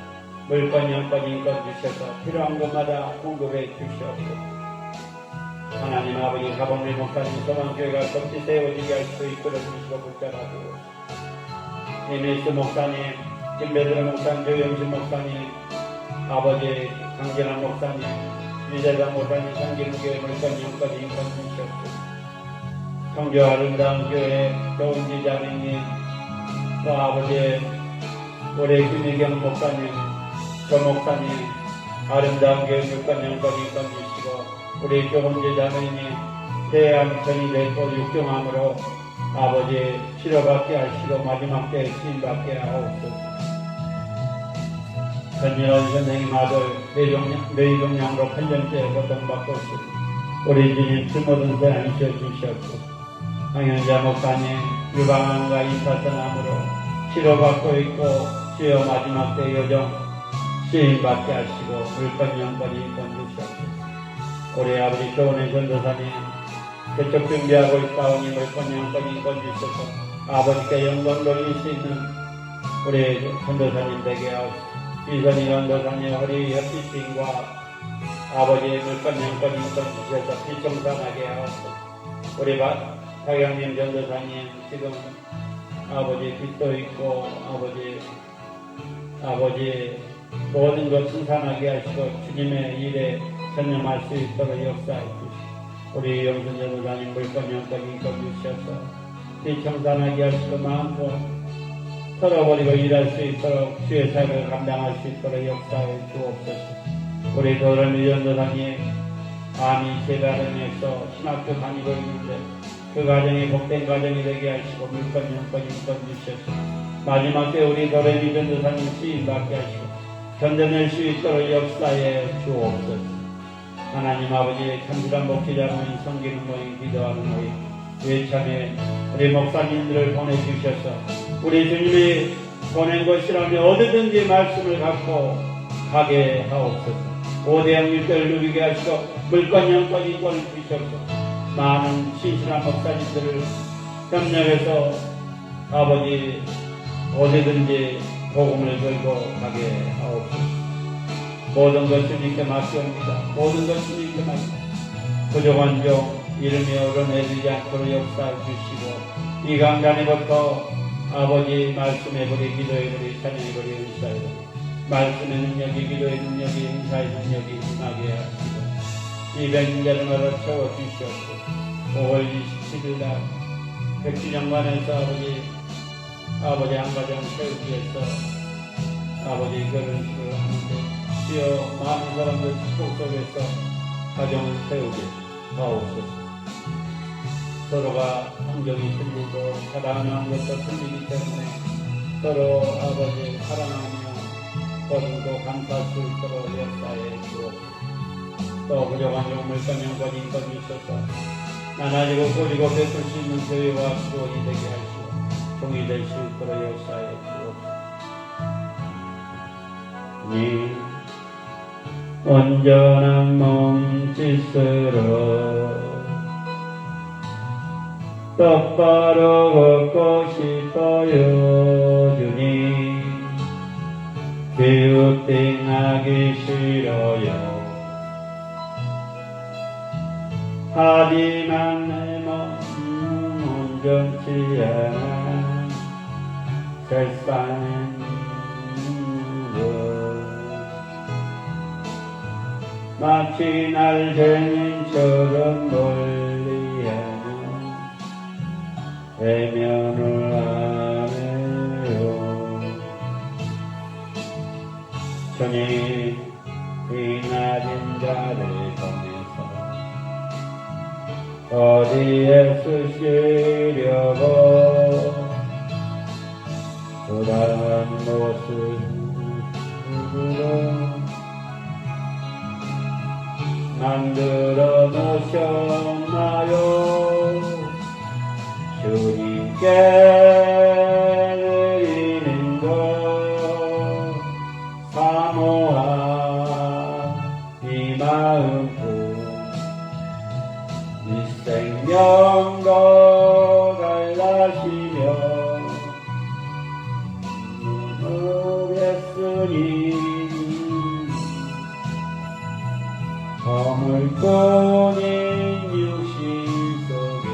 물건 영권 인권 주셔서 필요한 것마다 공급해 주시옵소서. 하나님 아버지 가봉리 목사님 소망교회가 섭지 세워지게 할 수 이끌어 주시고 붙잡아 주옵소서. 이미스 목사님 김배들 목사님 조영신 목사님 아버지 강진환 목사님 유재상 목사님 상기무교회 물건 영권 인권 주시옵소서. 성교 아름다운 교회 좋은지 자매님 또 아버지 우리 김희경 목사님 조 목사님 아름다운 교회 물건 영권 인권 주시고 우리 조은지 자매님 대안천이 되고 육경함으로 아버지 치료받게 하시고 마지막 때에 시인받게 하옵소서. 전일원 선생님 아들 뇌종양으로 8년째 고통받고 있습니다. 우리 주님 피 모든 새 안쉬어 주시옵소서. 황현자 목사님 유방암과 이파선암으로 치료받고 있고 주여 마지막 때 여정 시인받게 하시고 물건 영권 인권 주시옵소서. 우리 아버지 조은혜 전도사님 개척 준비하고 있다오니 물건 영권 인권 주셔서 아버지께 영광 돌릴 수 있는 우리 전도사님 되게 하옵소서. 이선희 전도사님 허리 협비신과 아버지의 물건 영권 인권 주셔서 비청산하게 하옵소서. 우리 박양님 전도사님 지금 아버지 빚도 있고 아버지 모든 것 승산하게 하시고 주님의 일에 전념할 수 있도록 역사해 주시고 우리 영순 전도사님 물건 영권 인권 주셔서 비청산하게 하시고 마음껏 털어버리고 일할 수 있도록 주의 사역을 감당할 수 있도록 역사해 주옵소서. 우리 도련미 전도사님 암이 재발행해서 신학교 다니고 있는데 그 가정이 복된 가정이 되게 하시고 물건 영권 인권 주셔서 마지막 때 우리 도련미 전도사님 시인받게 하시고 견뎌낼 수 있도록 역사해 주옵소서. 하나님 아버지 참지란 목회자 모임 섬기는 모임 기도하는 모임 외참에 우리 목사님들을 보내주셔서 우리 주님이 보낸 것이라면 어디든지 말씀을 갖고 가게 하옵소서. 오대양 일대를 누리게 하시고 물건 영권 인권을 주셔서 많은 신실한 목사님들을 협력해서 아버지 어디든지 복음을 들고 가게 하옵소서. 모든 것 주님께 맡겨옵니다. 모든 것 주님께 맡깁니다. 부족한 종 이름이 오르내리지 않도록 역사해 주시고 이 강단에부터 아버지 말씀의 버리 기도의 버리 찬양의 버리 은사의 버리 말씀의 능력이 기도의 능력이 은사의 능력이 임하게 하시고 이 백년자를 채워주시옵고 5월 27일 날 백주장관에서 아버지 한 가정 세우기 위해서 아버지 결혼식을 하는데 주여 많은 사람들 축복 속에서 가정을 세우게 하옵소서. 서로가 환경이 틀리고 사랑하는 것도 틀리기 때문에 서로 아버지 사랑하며 거듭도 감사할 수 있도록 역사해 주옵소서. 또 부족한 용물과 명과 인권 주셔서 나눠지고 꾸리고 베풀 수 있는 교회와 수원이 되게 하시고 종이 될 수 있도록 역사해 주옵소서. 온전한 몸짓으로 똑바로 걷고 싶어요 주님. 기웃팅하기 싫어요. 하지만 내 몸은 온전치 않아 세상은 마치 날개님처럼 멀리하며 외면을 하네요. 주님 이 낮은 자를 보내서 어디에 쓰시려고 그러한 모습으로 만들어 놓으셨나요? 주님께 드리는 것 사모한 이 마음뿐 이 생명도 갈라시며 누구겠으니 허물뿐인 육신 속에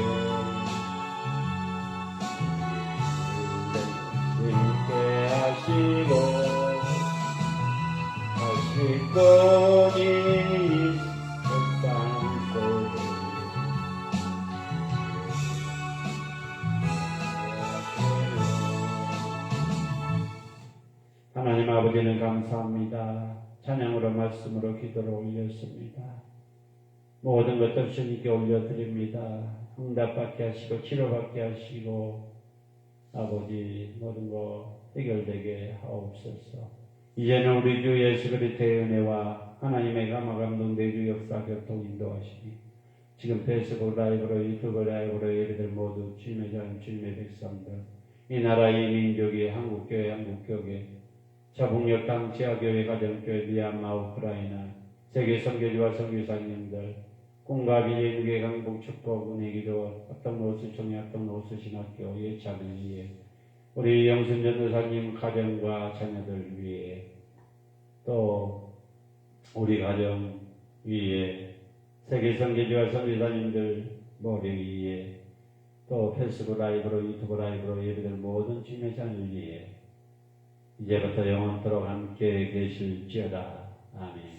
있게 하시고 하실 뿐인 세상 속에 하나님 아버지는 감사합니다. 찬양으로 말씀으로 기도로 올렸습니다. 모든 것들 주님께 올려드립니다. 응답받게 하시고 치료받게 하시고 아버지 모든 것 해결되게 하옵소서. 이제는 우리 주 예수 그리스도의 은혜와 하나님의 감화 감동 내주 역사 교통 인도하시니 지금 페이스북 라이브로 유튜브 라이브로 예배들 모두 주님의 자녀 주님의 백성들 이 나라의 민족이 한국교회 한국교회 자복역 당 지하교회 가정교회 미얀마 우크라이나 세계 선교지와 선교사님들 꿈과 비전의 교회 강복 축복 은혜 기도 합동노수 총회 합동노수 신학교 예찬을 위해 우리 영순 전도사님 가정과 자녀들 위해 또 우리 가정 위에 세계 선교지와 선교사님들 머리 위에 또 페이스북 라이브로 유튜브 라이브로 예배들 모든 주님의 자녀를 위해 이제부터 영원토록 함께 계실지어다. 아멘.